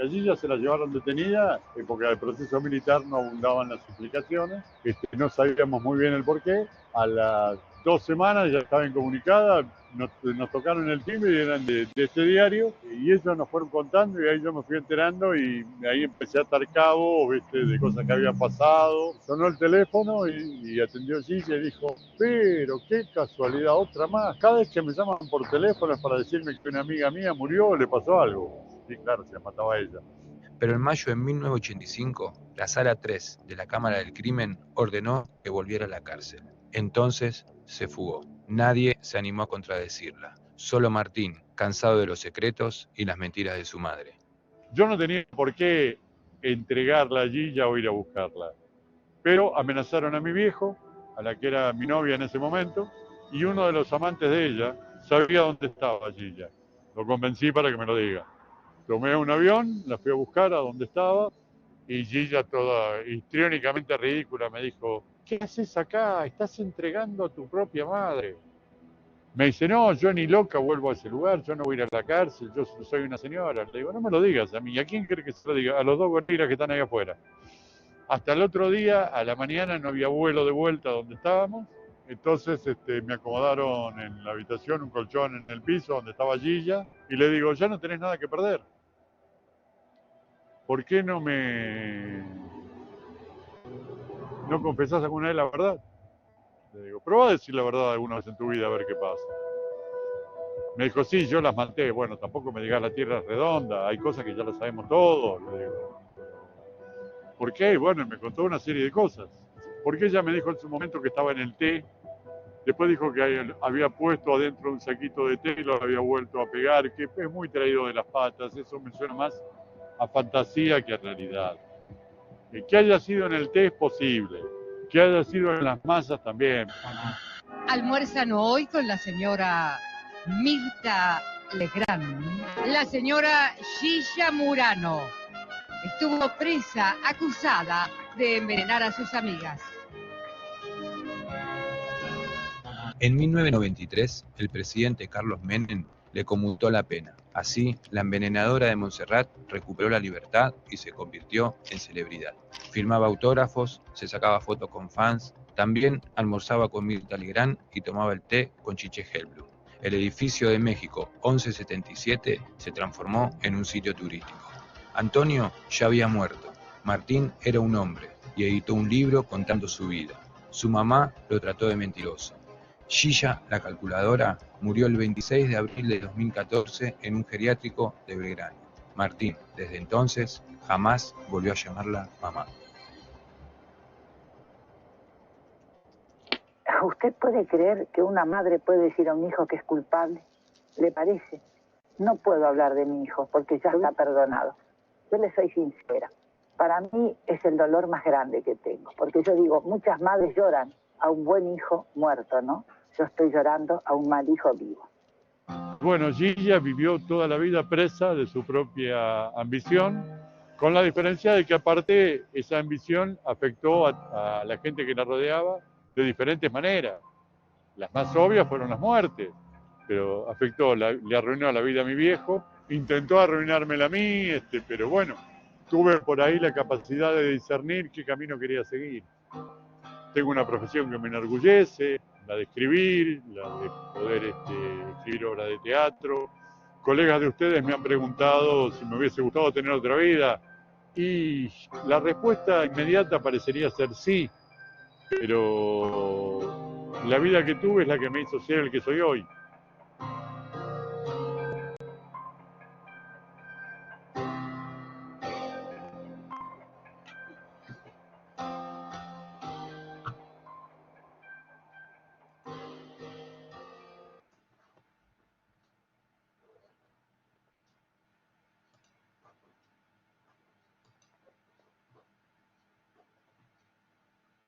Allí ya se la llevaron detenida, porque al proceso militar no abundaban las explicaciones, no sabíamos muy bien el porqué. A las 2 semanas ya estaba incomunicada, nos tocaron el timbre y eran de este diario, y ellos nos fueron contando y ahí yo me fui enterando y ahí empecé a atar cabos, de cosas que habían pasado. Sonó el teléfono y atendió Gilla y dijo, pero qué casualidad, otra más. Cada vez que me llaman por teléfono es para decirme que una amiga mía murió o le pasó algo. Sí, claro, se la mataba a ella. Pero en mayo de 1985, la Sala 3 de la Cámara del Crimen ordenó que volviera a la cárcel. Entonces se fugó. Nadie se animó a contradecirla. Solo Martín, cansado de los secretos y las mentiras de su madre. Yo no tenía por qué entregarla allí ya o ir a buscarla. Pero amenazaron a mi viejo, a la que era mi novia en ese momento, y uno de los amantes de ella sabía dónde estaba Gilla. Lo convencí para que me lo diga. Tomé un avión, la fui a buscar a donde estaba, y Gilla, toda histriónicamente ridícula, me dijo, ¿qué haces acá? Estás entregando a tu propia madre. Me dice, no, yo ni loca vuelvo a ese lugar, yo no voy a ir a la cárcel, yo soy una señora. Le digo, no me lo digas a mí, ¿a quién crees que se lo diga? A los 2 gorilas que están ahí afuera. Hasta el otro día, a la mañana, no había vuelo de vuelta donde estábamos, entonces me acomodaron en la habitación un colchón en el piso donde estaba Gilla, y le digo, ya no tenés nada que perder. ¿Por qué no confesás alguna vez la verdad? Le digo, probá a decir la verdad alguna vez en tu vida a ver qué pasa. Me dijo, sí, yo las maté. Bueno, tampoco me digas la tierra es redonda, hay cosas que ya lo sabemos todos. Le digo, ¿por qué? Bueno, me contó una serie de cosas. Porque ella me dijo en su momento que estaba en el té, después dijo que había puesto adentro un saquito de té y lo había vuelto a pegar, que es muy traído de las patas, eso me suena más a fantasía que a realidad. Que haya sido en el té es posible, que haya sido en las masas también. Almuerzan hoy con la señora Mirta Legrand. La señora Gilla Murano estuvo presa, acusada de envenenar a sus amigas. En 1993, el presidente Carlos Menem le conmutó la pena. Así, la envenenadora de Montserrat recuperó la libertad y se convirtió en celebridad. Firmaba autógrafos, se sacaba fotos con fans, también almorzaba con Mirta Legrand y tomaba el té con Chiche Helblum. El edificio de México 1177 se transformó en un sitio turístico. Antonio ya había muerto, Martín era un hombre y editó un libro contando su vida. Su mamá lo trató de mentiroso. Gilla, la calculadora, murió el 26 de abril de 2014 en un geriátrico de Belgrano. Martín, desde entonces, jamás volvió a llamarla mamá. ¿Usted puede creer que una madre puede decir a un hijo que es culpable? ¿Le parece? No puedo hablar de mi hijo porque ya está perdonado. Yo le soy sincera. Para mí es el dolor más grande que tengo. Porque yo digo, muchas madres lloran a un buen hijo muerto, ¿no? Yo estoy llorando a un mal hijo vivo. Bueno, Gilla vivió toda la vida presa de su propia ambición, con la diferencia de que aparte esa ambición afectó a la gente que la rodeaba de diferentes maneras. Las más obvias fueron las muertes, pero afectó, le arruinó la vida a mi viejo, intentó arruinármela a mí, pero bueno, tuve por ahí la capacidad de discernir qué camino quería seguir. Tengo una profesión que me enorgullece, la de escribir, la de poder escribir obras de teatro. Colegas de ustedes me han preguntado si me hubiese gustado tener otra vida y la respuesta inmediata parecería ser sí, pero la vida que tuve es la que me hizo ser el que soy hoy.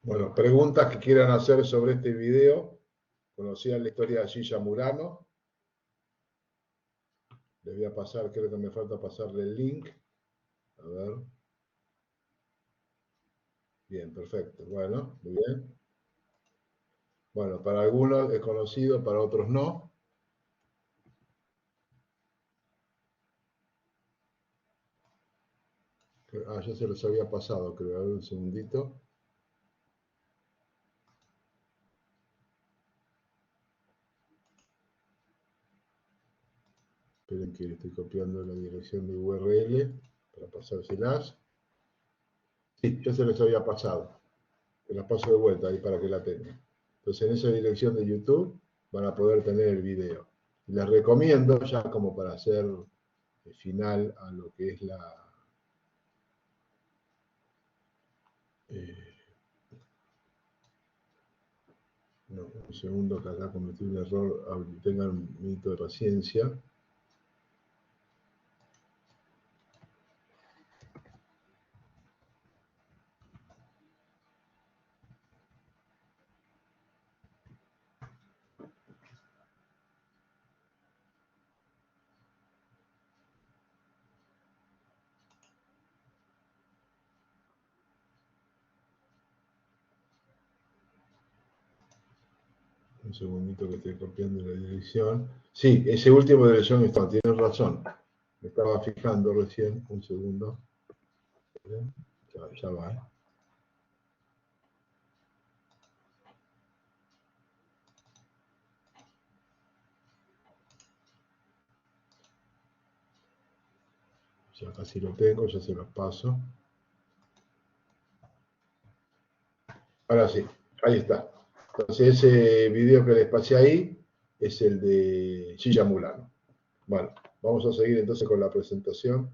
Bueno, preguntas que quieran hacer sobre este video. ¿Conocían la historia de Gilla Murano? Les voy a pasar, creo que me falta pasarle el link. A ver. Bien, perfecto. Bueno, muy bien. Bueno, para algunos es conocido, para otros no. Ya se los había pasado, creo. A ver, un segundito. Esperen que estoy copiando la dirección de URL para pasárselas. Sí, ya se les había pasado. Se las paso de vuelta ahí para que la tengan. Entonces en esa dirección de YouTube van a poder tener el video. Y les recomiendo ya como para hacer final a lo que es la... no, un segundo que acá cometí un error. Tengan un minuto de paciencia. Un segundito que estoy copiando la dirección. Sí, ese último de dirección está, tienen razón. Me estaba fijando recién, un segundo. Ya va. Ya casi lo tengo, ya se los paso. Ahora sí, ahí está. Entonces ese video que les pasé ahí es el de Gilla Murano. Bueno, vamos a seguir entonces con la presentación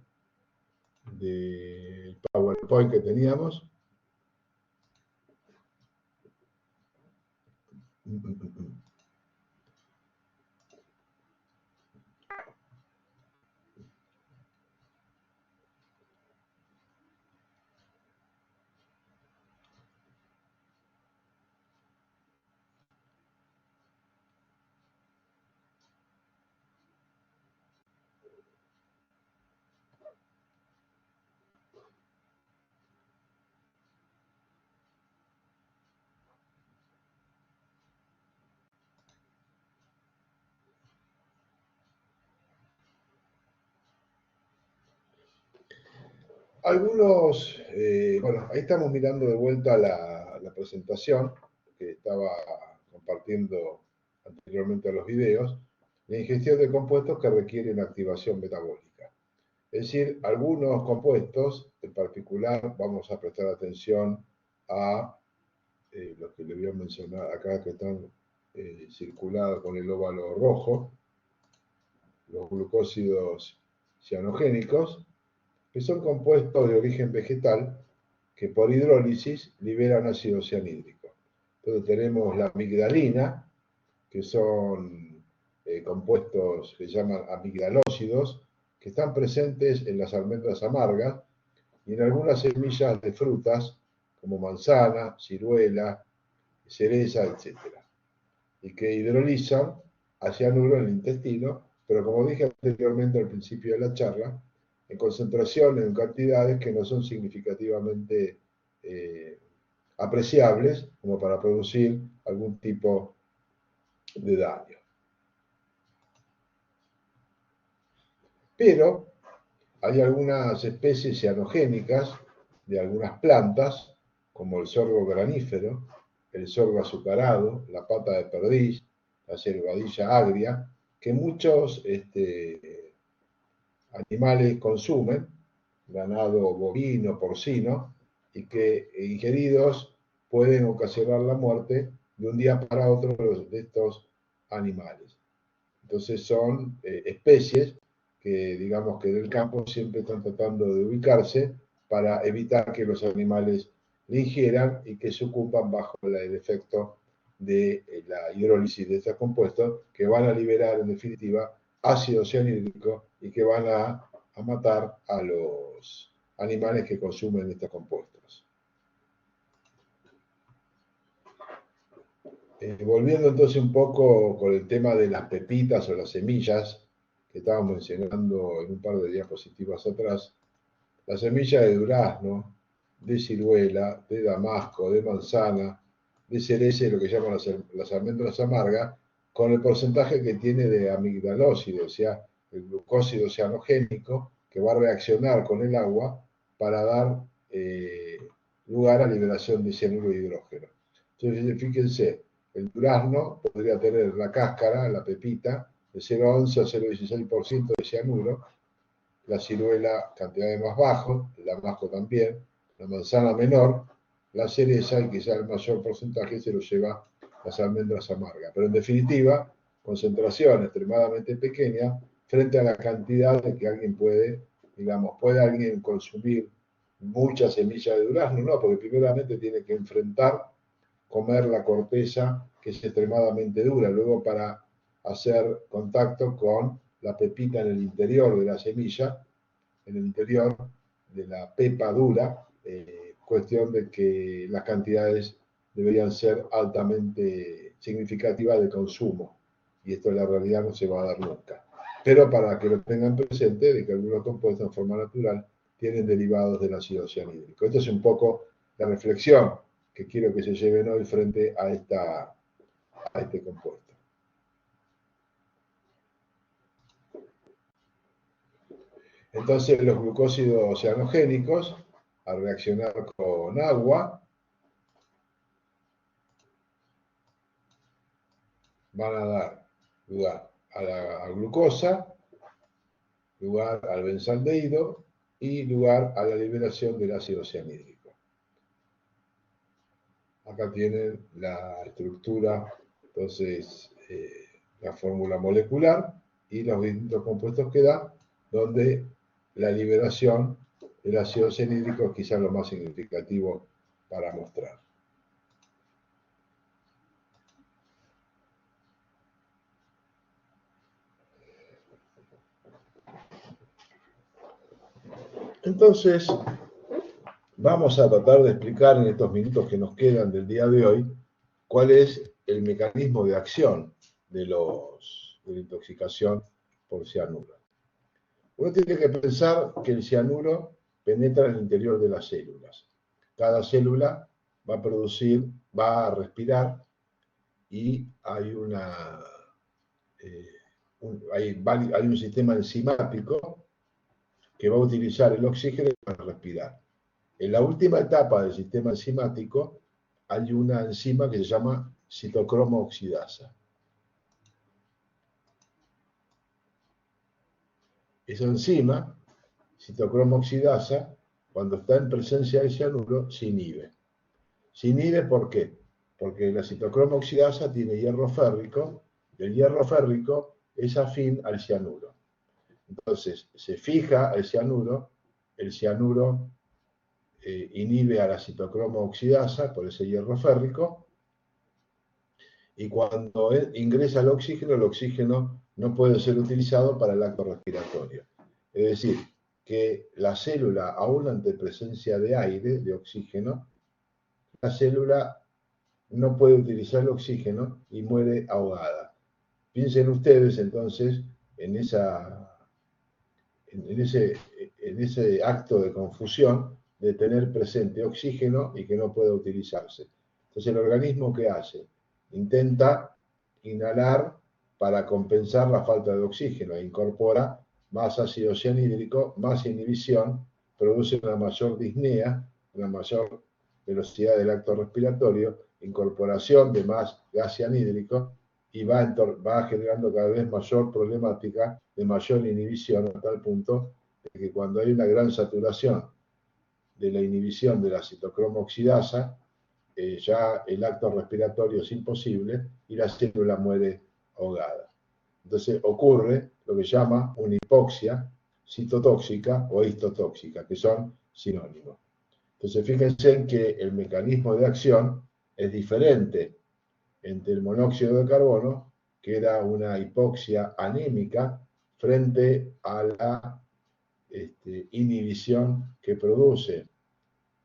del PowerPoint que teníamos. Algunos, bueno, ahí estamos mirando de vuelta la presentación que estaba compartiendo anteriormente a los videos, la ingestión de compuestos que requieren activación metabólica. Es decir, algunos compuestos, en particular vamos a prestar atención a los que le voy a mencionar acá, que están circulados con el óvalo rojo, los glucósidos cianogénicos, que son compuestos de origen vegetal que por hidrólisis liberan ácido cianhídrico. Entonces tenemos la amigdalina, que son compuestos que se llaman amigdalócidos, que están presentes en las almendras amargas y en algunas semillas de frutas como manzana, ciruela, cereza, etc. Y que hidrolizan a cianuro en el intestino, pero como dije anteriormente al principio de la charla, en concentraciones, en cantidades que no son significativamente apreciables como para producir algún tipo de daño. Pero hay algunas especies cianogénicas de algunas plantas, como el sorgo granífero, el sorgo azucarado, la pata de perdiz, la cervadilla agria, que muchos animales consumen, ganado bovino, porcino, y que ingeridos pueden ocasionar la muerte de un día para otro de estos animales. Entonces son especies que, digamos que del campo siempre están tratando de ubicarse para evitar que los animales le ingieran y que se ocupan bajo el efecto de la hidrólisis de estos compuestos, que van a liberar en definitiva ácido cianhídrico y que van a matar a los animales que consumen estos compuestos. Volviendo entonces un poco con el tema de las pepitas o las semillas, que estábamos mencionando en un par de diapositivas atrás, la semilla de durazno, de ciruela, de damasco, de manzana, de cereza y lo que llaman las almendras amargas, con el porcentaje que tiene de amigdalócido, o sea, el glucósido cianogénico, que va a reaccionar con el agua para dar lugar a liberación de cianuro de hidrógeno. Entonces, fíjense, el durazno podría tener la cáscara, la pepita, de 0,11 a 0,16% de cianuro, la ciruela cantidades más bajos, el damasco también, la manzana menor, la cereza y quizá el mayor porcentaje se lo lleva las almendras amargas. Pero en definitiva, concentración extremadamente pequeña frente a la cantidad de que alguien puede, digamos, ¿puede alguien consumir muchas semillas de durazno? No, porque primeramente tiene que enfrentar comer la corteza, que es extremadamente dura, luego para hacer contacto con la pepita en el interior de la semilla, en el interior de la pepa dura, cuestión de que las cantidades deberían ser altamente significativas de consumo, y esto en la realidad no se va a dar nunca. Pero para que lo tengan presente, de que algunos compuestos en forma natural tienen derivados del ácido cianhídrico. Esto es un poco la reflexión que quiero que se lleven hoy frente a este compuesto. Entonces los glucósidos cianogénicos, al reaccionar con agua, van a dar lugar a la glucosa, lugar al benzaldehído y lugar a la liberación del ácido cianhídrico. Acá tienen la estructura, entonces, la fórmula molecular y los distintos compuestos que da, donde la liberación del ácido cianhídrico es quizás lo más significativo para mostrar. Entonces, vamos a tratar de explicar en estos minutos que nos quedan del día de hoy cuál es el mecanismo de acción de la intoxicación por cianuro. Uno tiene que pensar que el cianuro penetra en el interior de las células. Cada célula va a producir, va a respirar y hay un sistema enzimático que va a utilizar el oxígeno para respirar. En la última etapa del sistema enzimático hay una enzima que se llama citocromo oxidasa. Esa enzima, citocromo oxidasa, cuando está en presencia de cianuro, se inhibe. Se inhibe ¿por qué? Porque la citocromo oxidasa tiene hierro férrico, y el hierro férrico es afín al cianuro. Entonces, se fija al cianuro, el cianuro inhibe a la citocromo oxidasa por ese hierro férrico, y cuando ingresa el oxígeno no puede ser utilizado para el acto respiratorio. Es decir, que la célula, aún ante presencia de aire, de oxígeno, la célula no puede utilizar el oxígeno y muere ahogada. Piensen ustedes entonces en ese acto de confusión de tener presente oxígeno y que no pueda utilizarse. Entonces el organismo, ¿qué hace? Intenta inhalar para compensar la falta de oxígeno e incorpora más ácido cianhídrico, más inhibición, produce una mayor disnea, una mayor velocidad del acto respiratorio, incorporación de más gas cianhídrico y va generando cada vez mayor problemática de mayor inhibición a tal punto de que cuando hay una gran saturación de la inhibición de la citocromo oxidasa, ya el acto respiratorio es imposible y la célula muere ahogada. Entonces ocurre lo que se llama una hipoxia citotóxica o histotóxica, que son sinónimos. Entonces fíjense en que el mecanismo de acción es diferente entre el monóxido de carbono, que era una hipoxia anémica, frente a la inhibición que produce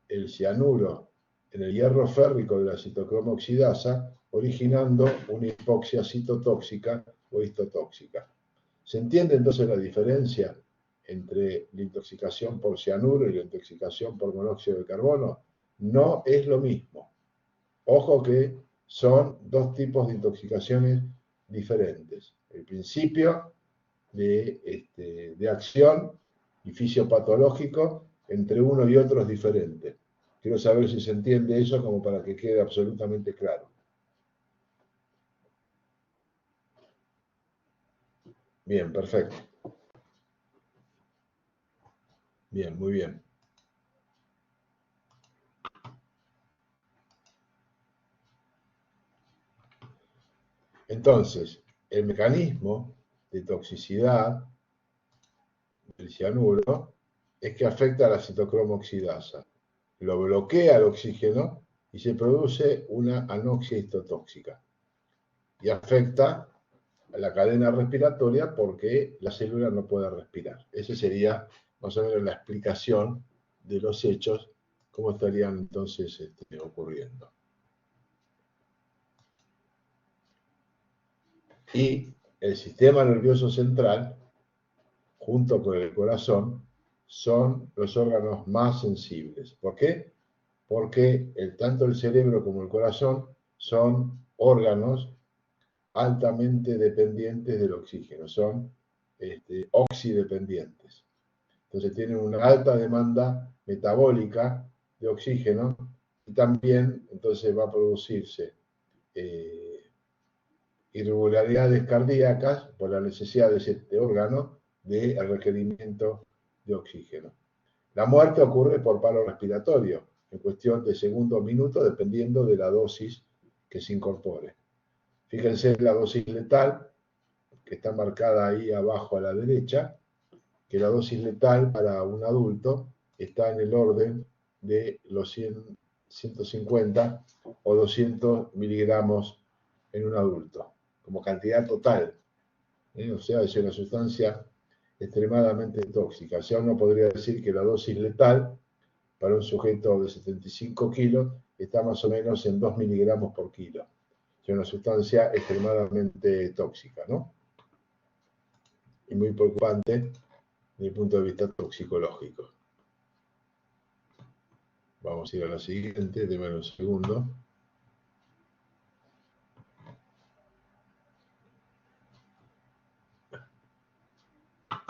el cianuro en el hierro férrico de la citocromo oxidasa, originando una hipoxia citotóxica o histotóxica. ¿Se entiende entonces la diferencia entre la intoxicación por cianuro y la intoxicación por monóxido de carbono? No es lo mismo. Ojo que son dos tipos de intoxicaciones diferentes. El principio de acción y fisiopatológico entre uno y otro es diferente. Quiero saber si se entiende eso como para que quede absolutamente claro. Bien, perfecto. Bien, muy bien. Entonces, el mecanismo de toxicidad del cianuro es que afecta a la citocromo oxidasa. Lo bloquea el oxígeno y se produce una anoxia histotóxica. Y afecta a la cadena respiratoria porque la célula no puede respirar. Esa sería más o menos la explicación de los hechos, cómo estarían entonces ocurriendo. Y el sistema nervioso central, junto con el corazón, son los órganos más sensibles. ¿Por qué? Porque tanto el cerebro como el corazón son órganos altamente dependientes del oxígeno, son oxidependientes. Entonces tienen una alta demanda metabólica de oxígeno y también entonces va a producirse irregularidades cardíacas por la necesidad de este órgano del requerimiento de oxígeno. La muerte ocurre por paro respiratorio, en cuestión de segundos o minutos, dependiendo de la dosis que se incorpore. Fíjense en la dosis letal, que está marcada ahí abajo a la derecha, que la dosis letal para un adulto está en el orden de los 150 o 200 miligramos en un adulto, como cantidad total. O sea, es una sustancia extremadamente tóxica. O sea, uno podría decir que la dosis letal para un sujeto de 75 kilos está más o menos en 2 miligramos por kilo. Es una sustancia extremadamente tóxica, ¿no? Y muy preocupante desde el punto de vista toxicológico. Vamos a ir a la siguiente, déjame un segundo.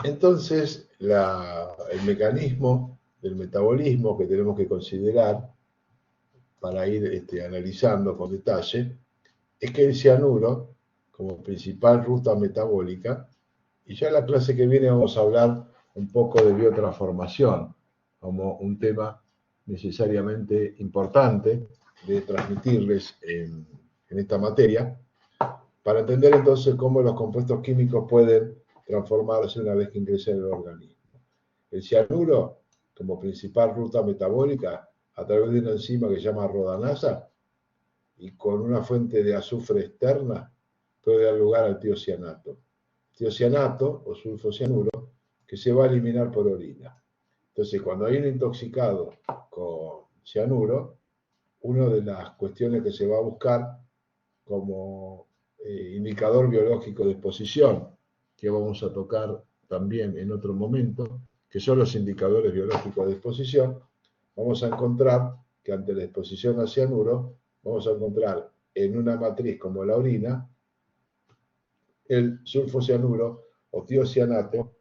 Entonces, el mecanismo del metabolismo que tenemos que considerar para ir analizando con detalle es que el cianuro, como principal ruta metabólica, y ya en la clase que viene vamos a hablar un poco de biotransformación, como un tema necesariamente importante de transmitirles en esta materia, para entender entonces cómo los compuestos químicos pueden transformarse una vez que ingresen en el organismo. El cianuro, como principal ruta metabólica, a través de una enzima que se llama rodanasa, y con una fuente de azufre externa, puede dar lugar al tiocianato. Tiocianato o sulfocianuro que se va a eliminar por orina. Entonces, cuando hay un intoxicado con cianuro, una de las cuestiones que se va a buscar como indicador biológico de exposición, que vamos a tocar también en otro momento, que son los indicadores biológicos de exposición, vamos a encontrar que ante la exposición a cianuro, vamos a encontrar en una matriz como la orina, el sulfocianuro o tiocianato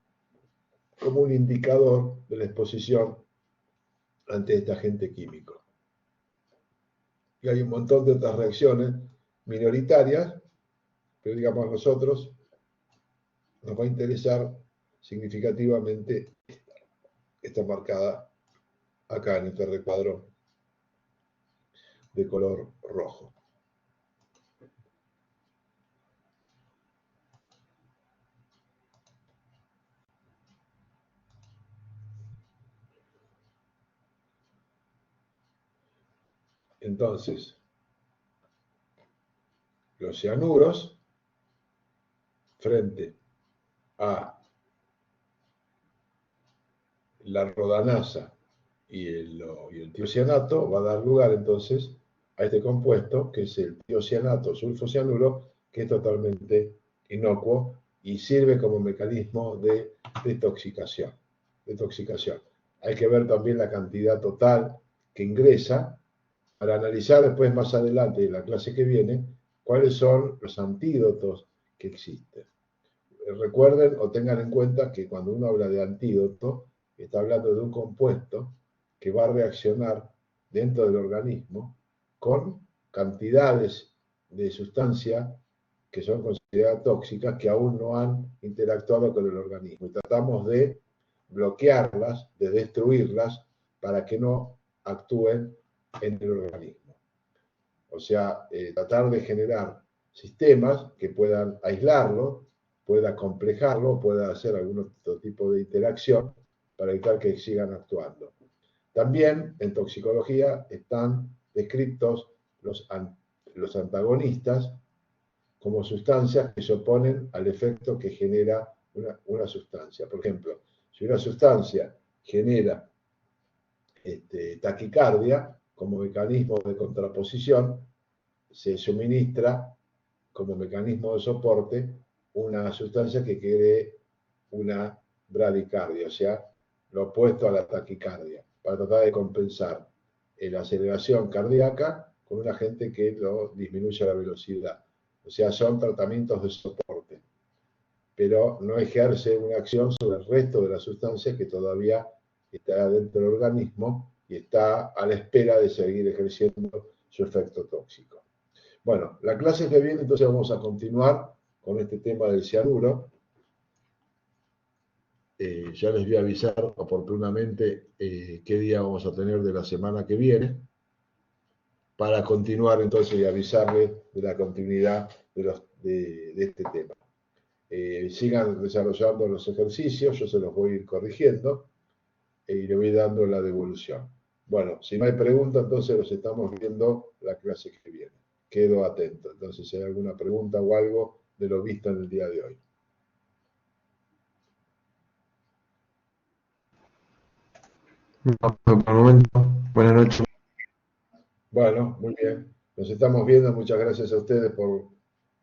como un indicador de la exposición ante este agente químico. Y hay un montón de otras reacciones minoritarias, pero digamos a nosotros nos va a interesar significativamente esta marcada acá en este recuadro de color rojo. Entonces, los cianuros frente a la rodanasa y el tiocianato va a dar lugar entonces a este compuesto que es el tiocianato sulfocianuro, que es totalmente inocuo y sirve como mecanismo de detoxicación. Hay que ver también la cantidad total que ingresa para analizar después más adelante en la clase que viene cuáles son los antídotos que existen. Recuerden o tengan en cuenta que cuando uno habla de antídoto, está hablando de un compuesto que va a reaccionar dentro del organismo con cantidades de sustancia que son consideradas tóxicas que aún no han interactuado con el organismo. Y tratamos de bloquearlas, de destruirlas, para que no actúen en el organismo. O sea, tratar de generar sistemas que puedan aislarlo, pueda complejarlo, pueda hacer algún otro tipo de interacción para evitar que sigan actuando. También en toxicología están descritos los antagonistas como sustancias que se oponen al efecto que genera una sustancia. Por ejemplo, si una sustancia genera taquicardia, como mecanismo de contraposición, se suministra como mecanismo de soporte una sustancia que cree una bradicardia, o sea, lo opuesto a la taquicardia, para tratar de compensar la aceleración cardíaca con un agente que lo disminuye la velocidad. O sea, son tratamientos de soporte, pero no ejerce una acción sobre el resto de la sustancia que todavía está dentro del organismo y está a la espera de seguir ejerciendo su efecto tóxico. Bueno, la clase que viene entonces vamos a continuar con este tema del cianuro. Ya les voy a avisar oportunamente qué día vamos a tener de la semana que viene, para continuar entonces y avisarles de la continuidad de este tema. Sigan desarrollando los ejercicios, yo se los voy a ir corrigiendo y le voy dando la devolución. Bueno, si no hay pregunta, entonces los estamos viendo la clase que viene. Quedo atento. Entonces, si hay alguna pregunta o algo de lo visto en el día de hoy. No, por el momento. Buenas noches. Bueno, muy bien. Nos estamos viendo. Muchas gracias a ustedes por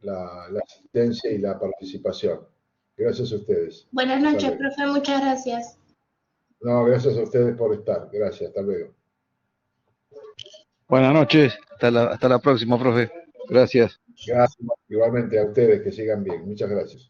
la asistencia y la participación. Gracias a ustedes. Buenas noches, profe. Muchas gracias. No, gracias a ustedes por estar. Gracias. Hasta luego. Buenas noches. Hasta la próxima, profe. Gracias. Gracias. Igualmente a ustedes. Que sigan bien. Muchas gracias.